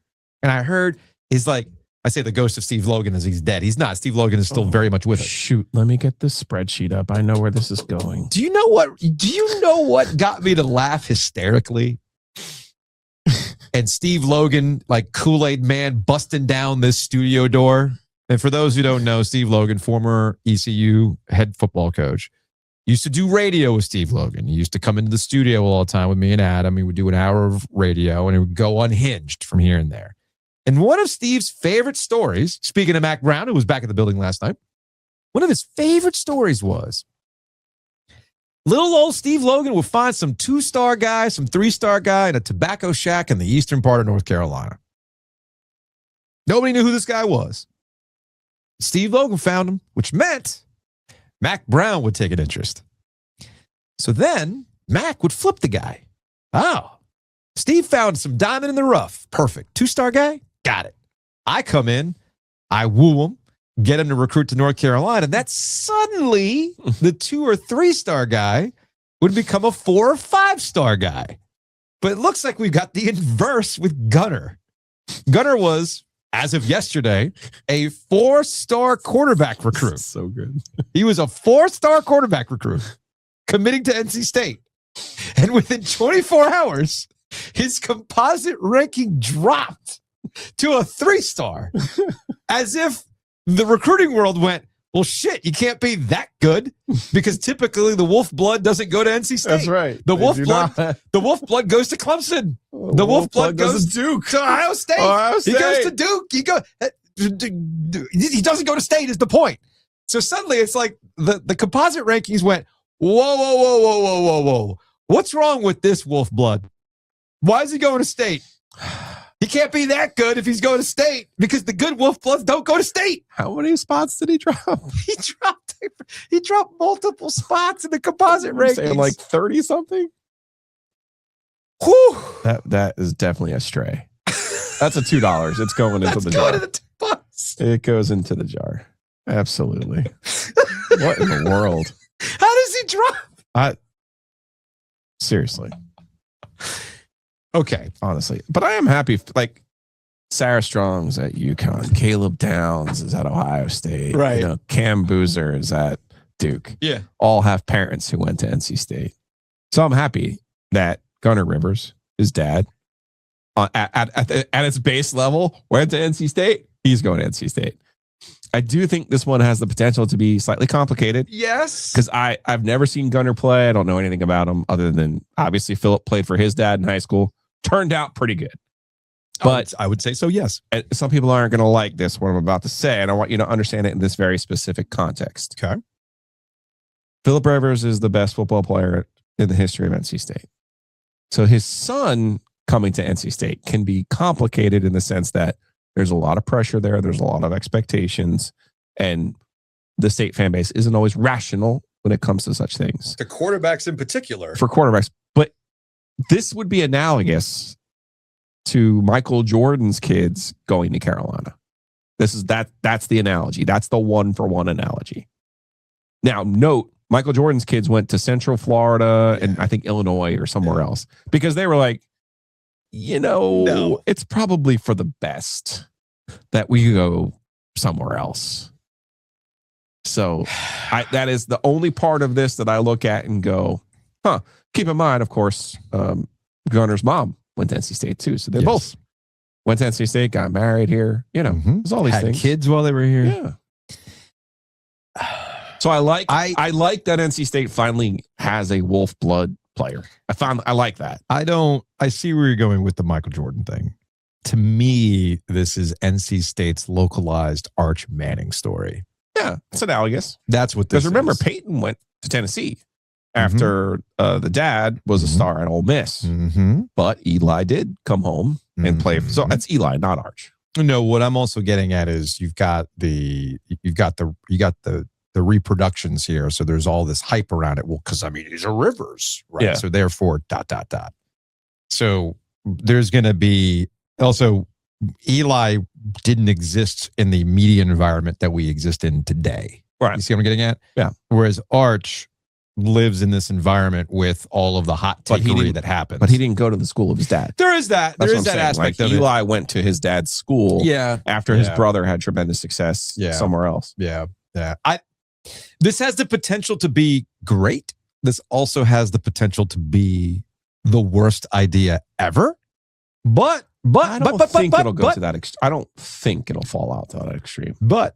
And I heard is like, I say the ghost of Steve Logan as he's dead. He's not. Steve Logan is still very much with us. Shoot, let me get this spreadsheet up. I know where this is going. Do you know what got me to laugh hysterically? And Steve Logan, like Kool-Aid man, busting down this studio door. And for those who don't know, Steve Logan, former ECU head football coach, used to do radio with Steve Logan. He used to come into the studio all the time with me and Adam. He would do an hour of radio and it would go unhinged from here and there. And one of Steve's favorite stories, speaking of Mack Brown, who was back in the building last night, one of his favorite stories was little old Steve Logan would find some 2-star guy, some 3-star guy in a tobacco shack in the eastern part of North Carolina. Nobody knew who this guy was. Steve Logan found him, which meant Mack Brown would take an interest. So then Mack would flip the guy. Oh, Steve found some diamond in the rough. Perfect. 2-star guy? Got it. I come in, I woo him, get him to recruit to North Carolina. And that suddenly the 2 or 3-star guy would become a 4 or 5-star guy. But it looks like we've got the inverse with Gunnar. Gunnar was, as of yesterday, a 4-star quarterback recruit. So good. He was a 4-star quarterback recruit committing to NC State. And within 24 hours, his composite ranking dropped to a 3-star, as if the recruiting world went, well, shit, you can't be that good because typically the Wolf blood doesn't go to NC State. That's right. The Wolf blood goes to Clemson. The Wolf blood goes to Duke. To Ohio State. He goes to Duke. He doesn't go to State is the point. So suddenly it's like the composite rankings went, whoa. What's wrong with this Wolf blood? Why is he going to State? He can't be that good if he's going to State because the good Wolf bloods don't go to State. How many spots did he drop? He dropped multiple spots in the composite rankings. Saying like 30 something. Whew. That is definitely a stray. That's a $2. It's going into the jar. It goes into the jar. Absolutely. What in the world? How does he drop? Seriously. Okay. Honestly. But I am happy. Like, Sarah Strong's at UConn. Caleb Downs is at Ohio State. Right. You know, Cam Boozer is at Duke. Yeah. All have parents who went to NC State. So I'm happy that Gunnar Rivers, his dad, at its base level, went to NC State. He's going to NC State. I do think this one has the potential to be slightly complicated. Yes. Because I've never seen Gunnar play. I don't know anything about him other than obviously Phillip played for his dad in high school. Turned out pretty good. But I would say so, yes. Some people aren't going to like this, what I'm about to say, and I want you to understand it in this very specific context. Okay. Phillip Rivers is the best football player in the history of NC State. So his son coming to NC State can be complicated in the sense that there's a lot of pressure there. There's a lot of expectations. And the State fan base isn't always rational when it comes to such things. The quarterbacks in particular. For quarterbacks. But this would be analogous to Michael Jordan's kids going to Carolina. That's the analogy. That's the 1-for-1 analogy. Now, note Michael Jordan's kids went to Central Florida and I think Illinois or somewhere else because they were like, it's probably for the best that we go somewhere else. So that is the only part of this that I look at and go, huh. Keep in mind, of course, Gunnar's mom went to NC State too. So they both went to NC State, got married here. There's all these Had things. kids while they were here. Yeah. So I like that NC State finally has a Wolf blood player. I like that. I see where you're going with the Michael Jordan thing. To me, this is NC State's localized Arch Manning story. Yeah, it's analogous. That's what this is. Because remember, Peyton went to Tennessee after the dad was a star at Ole Miss. But Eli did come home and play. So that's Eli, not Arch. No, what I'm also getting at is you've got the reproductions here. So there's all this hype around it. Well, because these are Rivers, right? Yeah. So therefore, ... So there's going to be also Eli didn't exist in the media environment that we exist in today. Right. You see what I'm getting at? Yeah. Whereas Arch lives in this environment with all of the hot takeaway that happens. But he didn't go to the school of his dad. There is that. There is that aspect of it. Eli went to his dad's school after his brother had tremendous success somewhere else. Yeah. This has the potential to be great. This also has the potential to be the worst idea ever. But I don't think it'll go to that extreme. I don't think it'll fall out to that extreme. But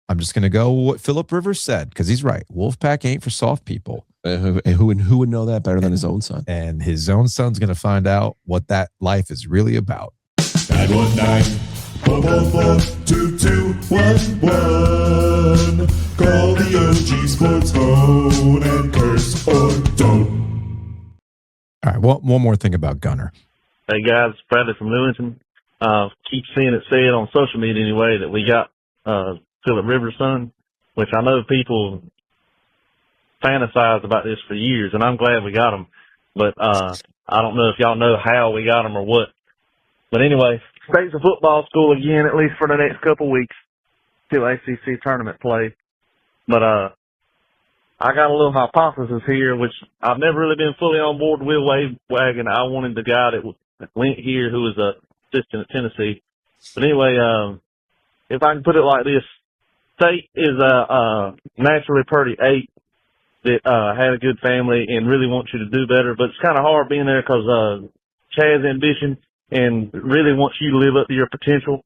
I'm just going to go what Philip Rivers said because he's right. Wolfpack ain't for soft people. Who would know that better than his own son? And his own son's going to find out what that life is really about. 919-444-2211. Call the OG Sports phone and curse or don't. All right. Well, one more thing about Gunnar. Hey guys, Bradley from Newington. Keep seeing it said on social media anyway that we got Philip Rivers' son, which I know people fantasize about this for years, and I'm glad we got him. But I don't know if y'all know how we got him or what. But anyway, State's a football school again, at least for the next couple weeks till ACC Tournament play. But I got a little hypothesis here, which I've never really been fully on board with wagon. I wanted the guy that went here who was a assistant at Tennessee. But anyway, if I can put it like this, State is a naturally pretty 8 that had a good family and really wants you to do better. But it's kind of hard being there because Chad's ambition and really wants you to live up to your potential.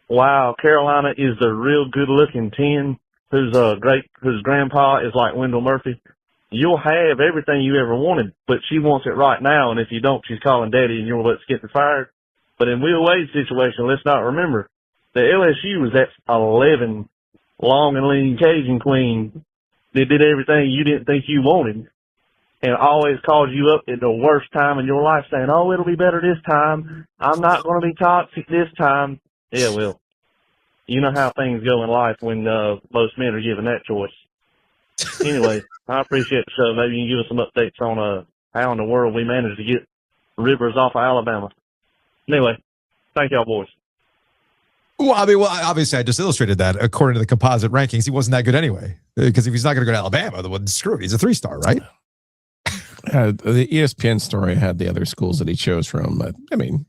While Carolina is the real good-looking 10, whose grandpa is like Wendell Murphy. You'll have everything you ever wanted, but she wants it right now, and if you don't, she's calling daddy and you're what's getting fired. But in Will Wade's situation, let's not remember that LSU was that 11 long and lean Cajun queen that did everything you didn't think you wanted and always called you up at the worst time in your life saying, oh, it'll be better this time. I'm not going to be toxic this time. Yeah, well, you know how things go in life when most men are given that choice. Anyway, I appreciate the show. Maybe you can give us some updates on how in the world we managed to get Rivers off of Alabama. Anyway, thank y'all, boys. Well, obviously, I just illustrated that. According to the composite rankings, he wasn't that good anyway. Because if he's not going to go to Alabama, then screwed. He's a 3-star, right? The ESPN story had the other schools that he chose from. But, I mean,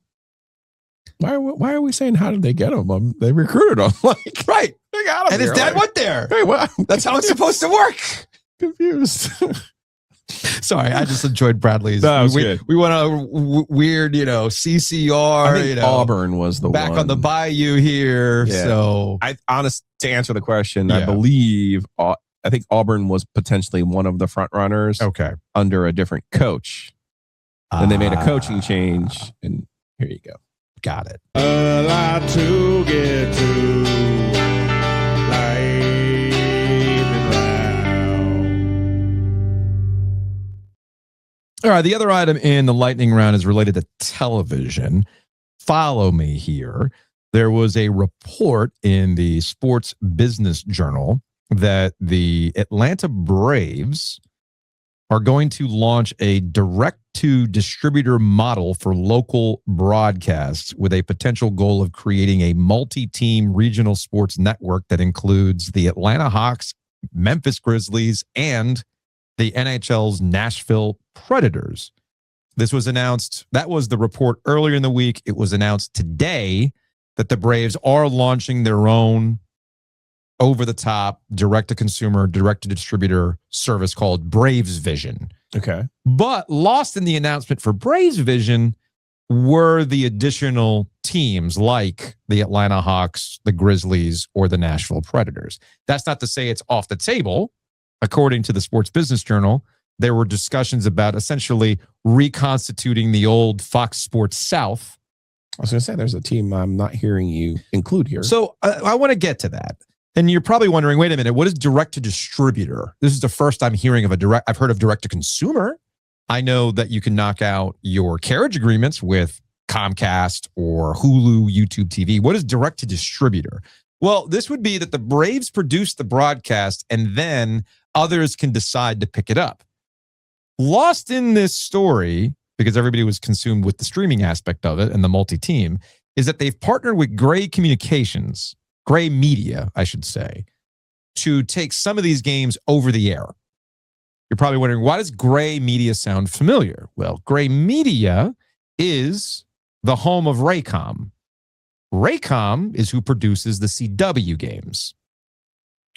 why are we saying how did they get him? They recruited him. Like, right. They got him. And his dad went there. Hey, what? That's how it's supposed to work. Confused. Sorry, I just enjoyed Bradley's. No, good. We went on a weird, CCR. I think Auburn was the back one. on the bayou here. Yeah. So, to answer the question, I believe I think Auburn was potentially one of the front runners. Okay, under a different coach. Then they made a coaching change, and here you go. Got it. A lot to get to. All right, the other item in the lightning round is related to television. Follow me here. There was a report in the Sports Business Journal that the Atlanta Braves are going to launch a direct-to-distributor model for local broadcasts with a potential goal of creating a multi-team regional sports network that includes the Atlanta Hawks Memphis Grizzlies and the NHL's Nashville Predators. This was announced. That was the report earlier in the week. It was announced today that the Braves are launching their own over-the-top, direct-to-consumer, direct-to-distributor service called BravesVision. Okay. But lost in the announcement for BravesVision were the additional teams like the Atlanta Hawks, the Grizzlies, or the Nashville Predators. That's not to say it's off the table. According to the Sports Business Journal, there were discussions about essentially reconstituting the old Fox Sports South. I was going to say, there's a team I'm not hearing you include here. So I want to get to that. And you're probably wondering, wait a minute, what is direct to distributor? This is the first I'm hearing of I've heard of direct to consumer. I know that you can knock out your carriage agreements with Comcast or Hulu, YouTube TV. What is direct to distributor? Well, this would be that the Braves produce the broadcast and then others can decide to pick it up. Lost in this story, because everybody was consumed with the streaming aspect of it and the multi-team, is that they've partnered with Gray Media, I should say, to take some of these games over the air. You're probably wondering, why does Gray Media sound familiar? Well, Gray Media is the home of Raycom. Raycom is who produces the CW games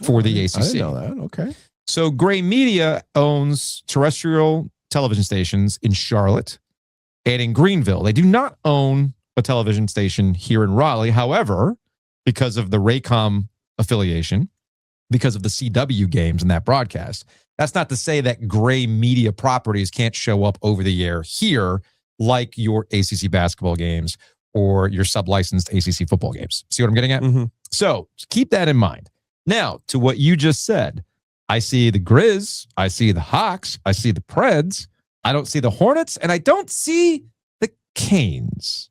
for the ACC. I didn't know that. Okay. So Gray Media owns terrestrial television stations in Charlotte and in Greenville. They do not own a television station here in Raleigh. However, because of the Raycom affiliation, because of the CW games and that broadcast, that's not to say that Gray Media properties can't show up over the air here, like your ACC basketball games or your sub-licensed ACC football games. See what I'm getting at? Mm-hmm. So keep that in mind. Now, to what you just said, I see the Grizz, I see the Hawks, I see the Preds, I don't see the Hornets, and I don't see the Canes.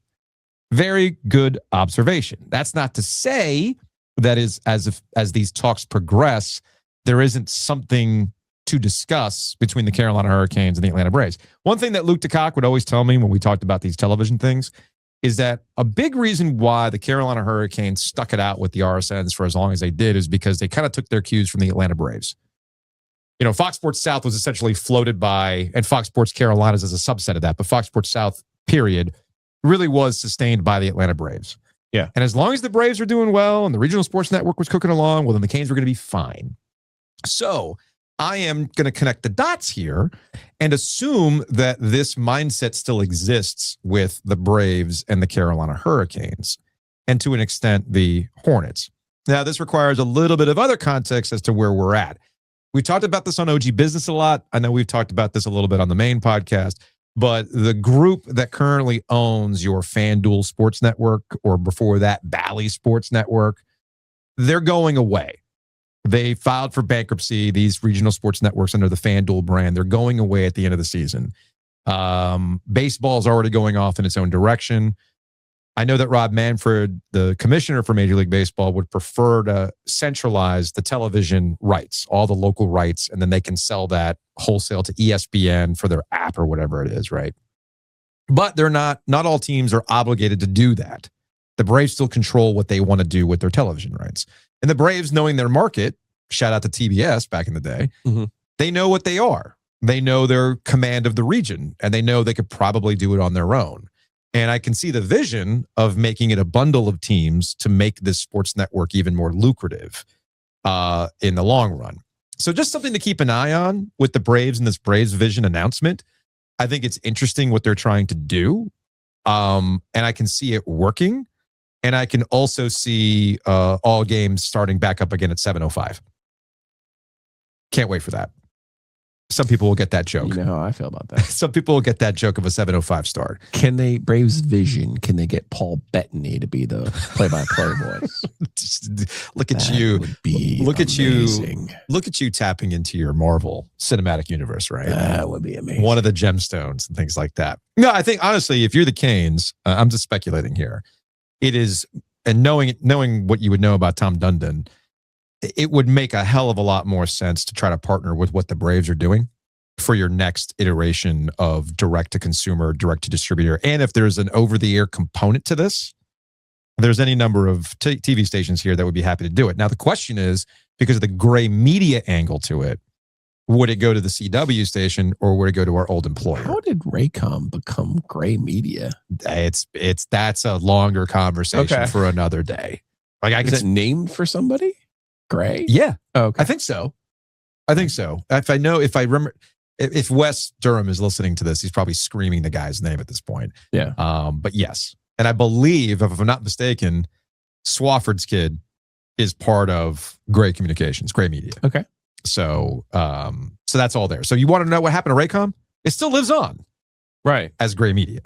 Very good observation. That's not to say that is as these talks progress, there isn't something to discuss between the Carolina Hurricanes and the Atlanta Braves. One thing that Luke DeCock would always tell me when we talked about these television things is that a big reason why the Carolina Hurricanes stuck it out with the RSNs for as long as they did is because they kind of took their cues from the Atlanta Braves. You know, Fox Sports South was essentially floated by, and Fox Sports Carolinas as a subset of that, but Fox Sports South, period, really was sustained by the Atlanta Braves. Yeah. And as long as the Braves are doing well and the regional sports network was cooking along, well, then the Canes were going to be fine. So I am going to connect the dots here and assume that this mindset still exists with the Braves and the Carolina Hurricanes, and to an extent, the Hornets. Now, this requires a little bit of other context as to where we're at. We talked about this on OG Business a lot. I know we've talked about this a little bit on the main podcast, but the group that currently owns your FanDuel Sports Network, or before that, Bally Sports Network, they're going away. They filed for bankruptcy, these regional sports networks under the FanDuel brand. They're going away at the end of the season. Baseball is already going off in its own direction. I know that Rob Manfred, the commissioner for Major League Baseball, would prefer to centralize the television rights, all the local rights, and then they can sell that wholesale to ESPN for their app or whatever it is, right? But they're not all teams are obligated to do that. The Braves still control what they want to do with their television rights. And the Braves, knowing their market, shout out to TBS back in the day, they know what they are. They know their command of the region, and they know they could probably do it on their own. And I can see the vision of making it a bundle of teams to make this sports network even more lucrative in the long run. So just something to keep an eye on with the Braves and this BravesVision announcement. I think it's interesting what they're trying to do. And I can see it working. And I can also see all games starting back up again at 7:05. Can't wait for that. Some people will get that joke. You know how I feel about that. Some people will get that joke of a 7:05 start. Can they, BravesVision, can they get Paul Bettany to be the play-by-play voice? Look at That you. would be Look amazing. at you. Look at you tapping into your Marvel cinematic universe, right? That would be amazing. One of the gemstones and things like that. No, I think honestly, if you're the Canes, I'm just speculating here. It is, and knowing what you would know about Tom Dundon, it would make a hell of a lot more sense to try to partner with what the Braves are doing for your next iteration of direct to consumer, direct to distributor. And if there's an over the air component to this, there's any number of TV stations here that would be happy to do it. Now, the question is, because of the gray media angle to it, would it go to the CW station or would it go to our old employer? How did Raycom become gray media? That's a longer conversation Okay. for another day. Like, Is it named for somebody? Gray? Yeah, Oh, okay. I think so. If I remember, if Wes Durham is listening to this, he's probably screaming the guy's name at this point. Yeah. But yes, and I believe, if I'm not mistaken, Swafford's kid is part of Gray Communications, Gray Media. Okay. So that's all there. So you want to know what happened to Raycom? It still lives on Right. as Gray Media.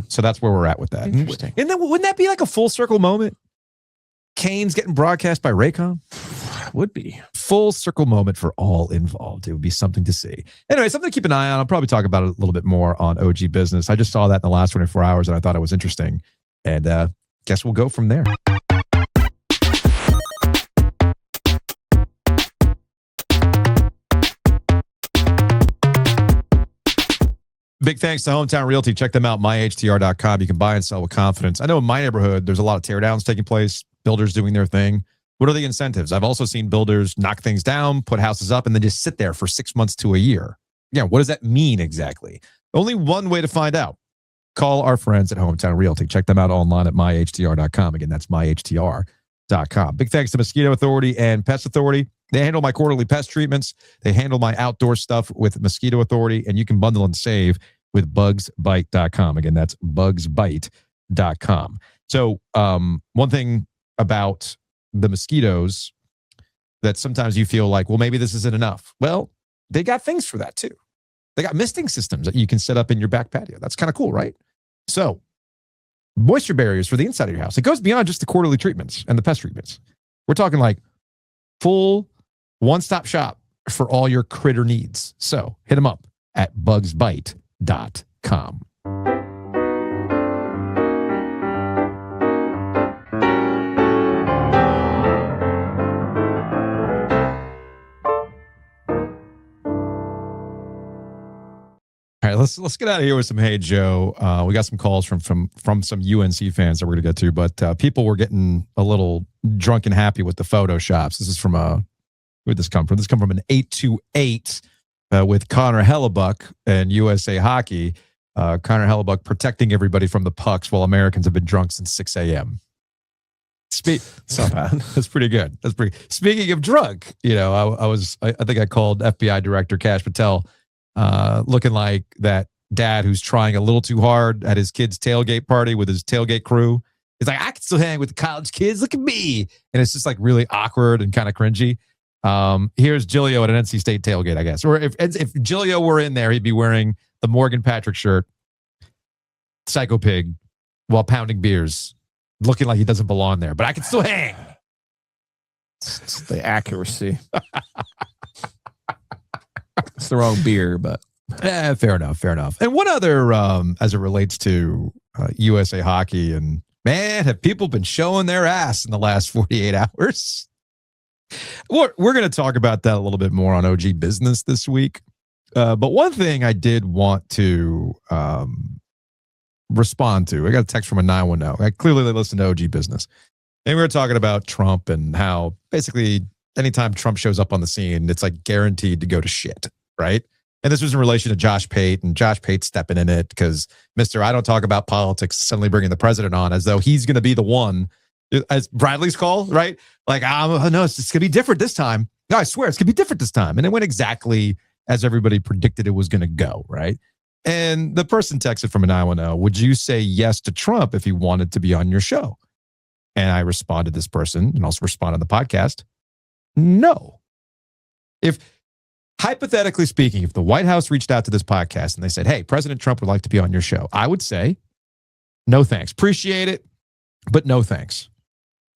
So that's where we're at with that. Interesting. And then wouldn't that be like a full circle moment? Kane's getting broadcast by Raycom. Would be. Full circle moment for all involved. It would be something to see. Anyway, something to keep an eye on. I'll probably talk about it a little bit more on OG Business. I just saw that in the last 24 hours and I thought it was interesting. And guess we'll go from there. Big thanks to Hometown Realty. Check them out, myhtr.com. You can buy and sell with confidence. I know in my neighborhood, there's a lot of teardowns taking place, builders doing their thing. What are the incentives? I've also seen builders knock things down, put houses up, and then just sit there for 6 months to a year. Again, what does that mean exactly? Only one way to find out. Call our friends at Hometown Realty. Check them out online at myhtr.com. Again, that's myhtr.com. Big thanks to Mosquito Authority and Pest Authority. They handle my quarterly pest treatments. They handle my outdoor stuff with Mosquito Authority, and you can bundle and save with bugsbite.com. Again, that's bugsbite.com. So one thing about the mosquitoes that sometimes you feel like, well, maybe this isn't enough. Well, they got things for that too. They got misting systems that you can set up in your back patio. That's kind of cool, right? So moisture barriers for the inside of your house. It goes beyond just the quarterly treatments and the pest treatments. We're talking like full one-stop shop for all your critter needs. So hit them up at bugsbite.com. All right, let's get out of here with some Hey Joe. We got some calls from some UNC fans that we're gonna get to, but people were getting a little drunk and happy with the photoshops. This is from where'd this come from? This come from an 828 with Connor Hellebuck and USA Hockey. Connor Hellebuck protecting everybody from the pucks while Americans have been drunk since 6 a.m. It's not bad. That's pretty good. That's pretty. Speaking of drunk, I think I called FBI Director Kash Patel. Looking like that dad who's trying a little too hard at his kid's tailgate party with his tailgate crew. He's like, I can still hang with the college kids. Look at me. And it's just like really awkward and kind of cringy. Here's Giglio at an NC State tailgate, I guess. Or if Giglio were in there, he'd be wearing the Morgan Patrick shirt, Psycho Pig, while pounding beers, looking like he doesn't belong there. But I can still hang. It's the accuracy. It's the wrong beer, but fair enough. And what other, as it relates to USA Hockey, and man, have people been showing their ass in the last 48 hours? We're going to talk about that a little bit more on OG Business this week. But one thing I did want to respond to, I got a text from a 910. Clearly they listen to OG Business. And we were talking about Trump and how basically anytime Trump shows up on the scene, it's like guaranteed to go to shit, right? And this was in relation to Josh Pate, and Josh Pate stepping in it because Mr. I don't talk about politics, suddenly bringing the president on as though he's going to be the one, as Bradley's call, right? Like, no, it's going to be different this time. No, I swear it's going to be different this time. And it went exactly as everybody predicted it was going to go, right? And the person texted from a 910, would you say yes to Trump if he wanted to be on your show? And I responded to this person and also responded on the podcast. No. If, hypothetically speaking, if the White House reached out to this podcast and they said, hey, President Trump would like to be on your show, I would say, no thanks. Appreciate it, but no thanks.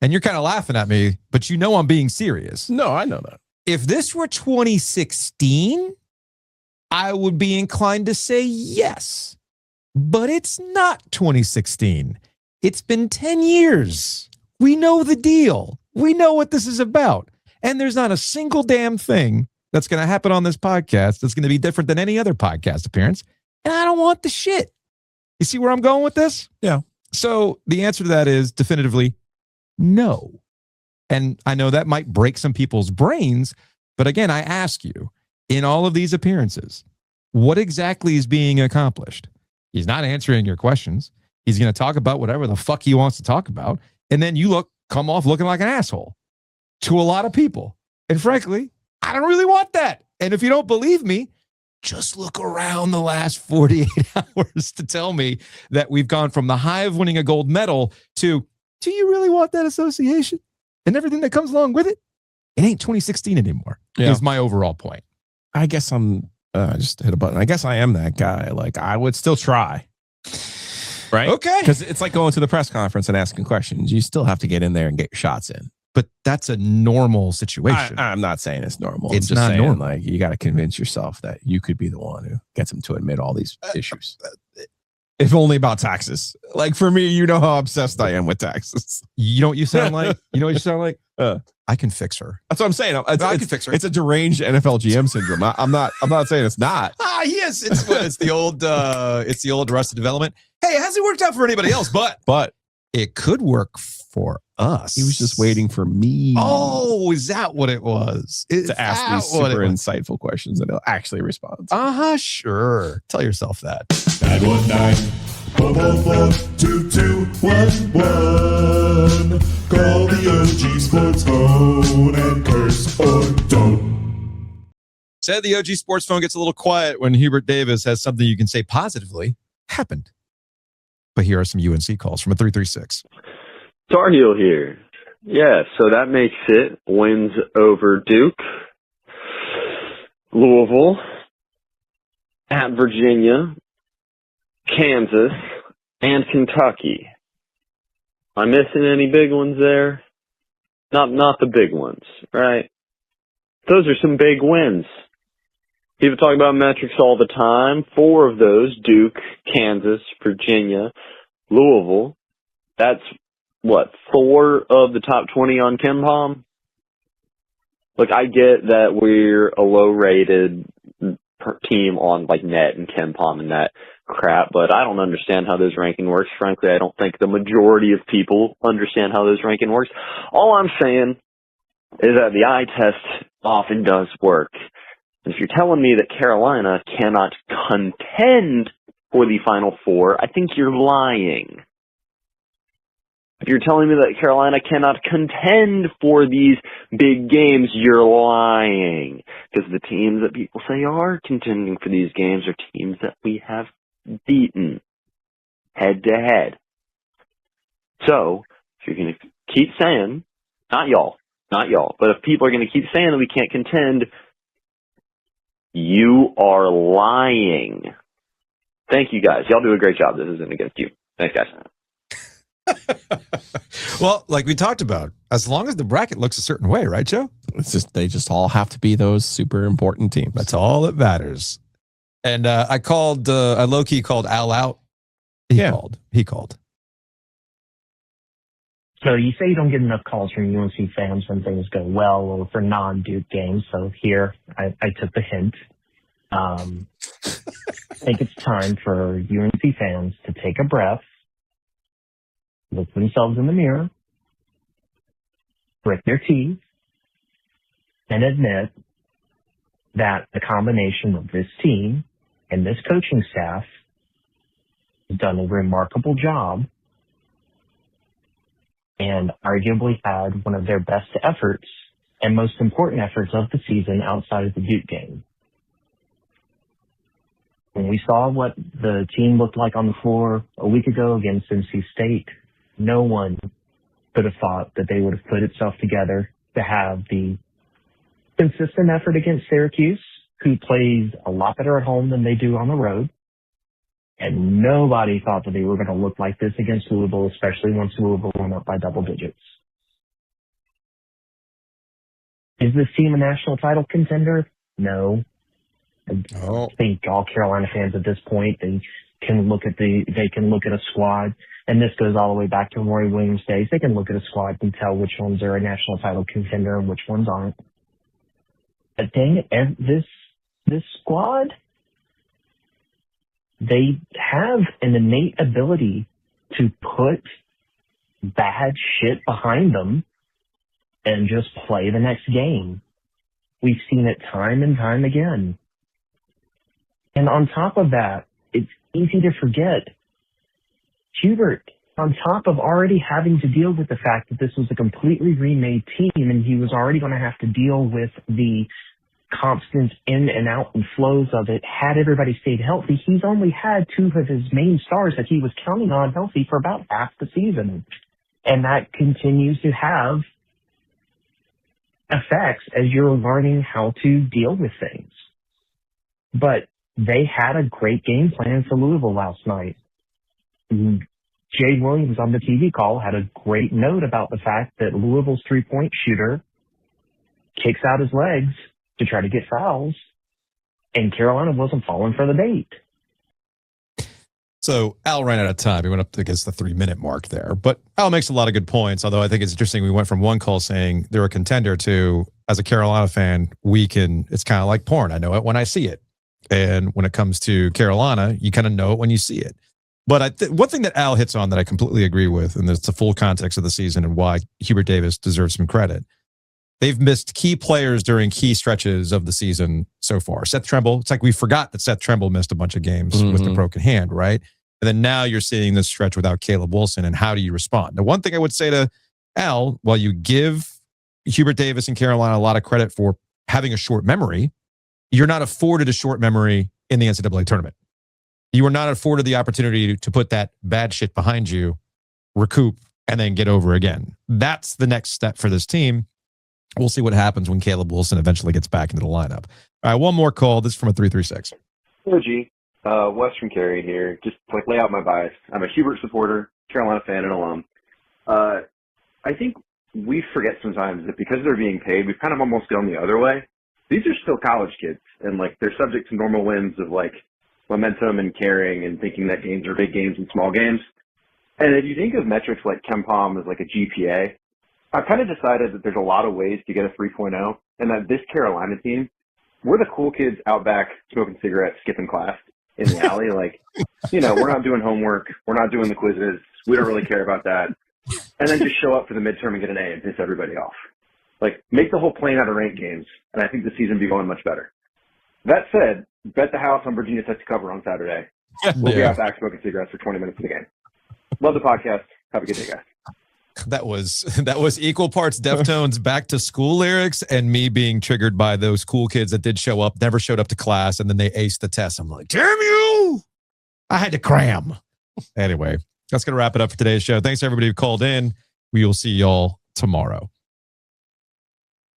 And you're kind of laughing at me, but I'm being serious. no, I know that. If this were 2016, I would be inclined to say yes. But it's not 2016. It's been 10 years. We know the deal. We know what this is about. And there's not a single damn thing that's going to happen on this podcast that's going to be different than any other podcast appearance. And I don't want the shit. You see where I'm going with this? Yeah. So the answer to that is definitively No. And I know that might break some people's brains, but again, I ask you, in all of these appearances, what exactly is being accomplished? He's not answering your questions. He's going to talk about whatever the fuck he wants to talk about. And then you come off looking like an asshole to a lot of people. And frankly, I don't really want that. And if you don't believe me, just look around the last 48 hours to tell me that we've gone from the high of winning a gold medal to, do you really want that association and everything that comes along with it? It ain't 2016 anymore, is my overall point. I guess I'm just hit a button. I guess I am that guy. Like, I would still try. Right? Okay. Because it's like going to the press conference and asking questions. You still have to get in there and get your shots in. But that's a normal situation. I'm not saying it's normal. It's I'm just not saying, normal. like, you got to convince yourself that you could be the one who gets them to admit all these issues. If only about taxes. Like, for me, you know how obsessed I am with taxes. You know what you sound like? You know what you sound like? I can fix her. That's what I'm saying. I can fix her. It's a deranged NFL GM syndrome. I'm not saying it's not. Yes, it's the old Arrested Development. Hey, it hasn't worked out for anybody else, but it could work for us. He was just waiting for me. Oh, is that what it was? To ask these super insightful questions that he'll actually respond to. Sure. Tell yourself that. 919-444-2211. Call the OG Sports phone and curse or don't. Said the OG Sports phone gets a little quiet when Hubert Davis has something you can say positively happened. But here are some UNC calls from a 336. Tar Heel here. Yeah, so that makes it wins over Duke, Louisville, at Virginia, Kansas, and Kentucky. Am I missing any big ones there? Not the big ones, right? Those are some big wins. People talk about metrics all the time. 4 of those, Duke, Kansas, Virginia, Louisville. That's, 4 of the top 20 on KenPom? Look, I get that we're a low-rated team on, net and KenPom and that crap, but I don't understand how this ranking works. Frankly, I don't think the majority of people understand how this ranking works. All I'm saying is that the eye test often does work. And if you're telling me that Carolina cannot contend for the Final Four, I think you're lying. If you're telling me that Carolina cannot contend for these big games, you're lying. Because the teams that people say are contending for these games are teams that we have beaten head to head. So, if you're going to keep saying, not y'all, but if people are going to keep saying that we can't contend, you are lying. Thank you guys. Y'all do a great job. This isn't against you. Thanks, guys. Well, like we talked about, as long as the bracket looks a certain way, right, Joe? It's just they just all have to be those super important teams. That's all that matters. And I low-key called Al out. He called. So you say you don't get enough calls from UNC fans when things go well or for non-Duke games. So here, I took the hint. I think it's time for UNC fans to take a breath, look themselves in the mirror, grit their teeth, and admit that the combination of this team and this coaching staff has done a remarkable job and arguably had one of their best efforts and most important efforts of the season outside of the Duke game. When we saw what the team looked like on the floor a week ago against NC State, no one could have thought that they would have put itself together to have the consistent effort against Syracuse, who plays a lot better at home than they do on the road. And nobody thought that they were going to look like this against Louisville, especially once Louisville went up by double digits. Is this team a national title contender? No. I think all Carolina fans at this point, they can look at a squad, and this goes all the way back to Roy Williams days. They can look at a squad and tell which ones are a national title contender and which ones aren't. But dang it, this squad, they have an innate ability to put bad shit behind them and just play the next game. We've seen it time and time again. And on top of that, it's easy to forget. Hubert, on top of already having to deal with the fact that this was a completely remade team and he was already going to have to deal with the constant in and out and flows of it, had everybody stayed healthy, he's only had two of his main stars that he was counting on healthy for about half the season. And that continues to have effects as you're learning how to deal with things. But they had a great game plan for Louisville last night. Jay Williams on the TV call had a great note about the fact that Louisville's three-point shooter kicks out his legs to try to get fouls, and Carolina wasn't falling for the bait. So Al ran out of time. He went up against the 3-minute mark there. But Al makes a lot of good points, although I think it's interesting. We went from one call saying they're a contender to, as a Carolina fan, it's kind of like porn. I know it when I see it. And when it comes to Carolina, you kind of know it when you see it. But one thing that Al hits on that I completely agree with, and it's the full context of the season and why Hubert Davis deserves some credit. They've missed key players during key stretches of the season so far. Seth Trimble, it's like we forgot that Seth Trimble missed a bunch of games with the broken hand, right? And then now you're seeing this stretch without Caleb Wilson, and how do you respond? Now, one thing I would say to Al, while you give Hubert Davis and Carolina a lot of credit for having a short memory, you're not afforded a short memory in the NCAA tournament. You are not afforded the opportunity to put that bad shit behind you, recoup, and then get over again. That's the next step for this team. We'll see what happens when Caleb Wilson eventually gets back into the lineup. All right, one more call. This is from a 336. OG, Western Carry here. Just to lay out my bias. I'm a Hubert supporter, Carolina fan, and alum. I think we forget sometimes that because they're being paid, we've kind of almost gone the other way. These are still college kids, and they're subject to normal whims of momentum and caring and thinking that games are big games and small games. And if you think of metrics like KenPom as a GPA, I've kind of decided that there's a lot of ways to get a 3.0, and that this Carolina team, we're the cool kids out back smoking cigarettes, skipping class in the alley. We're not doing homework. We're not doing the quizzes. We don't really care about that. And then just show up for the midterm and get an A and piss everybody off. Make the whole plane out of ranked games, and I think the season will be going much better. That said, bet the house on Virginia Tech to cover on Saturday. We'll be out back smoking cigarettes for 20 minutes of the game. Love the podcast. Have a good day, guys. That was equal parts Deftones back to school lyrics and me being triggered by those cool kids that did show up, never showed up to class, and then they aced the test. I'm like, damn you! I had to cram. Anyway, that's going to wrap it up for today's show. Thanks to everybody who called in. We will see y'all tomorrow.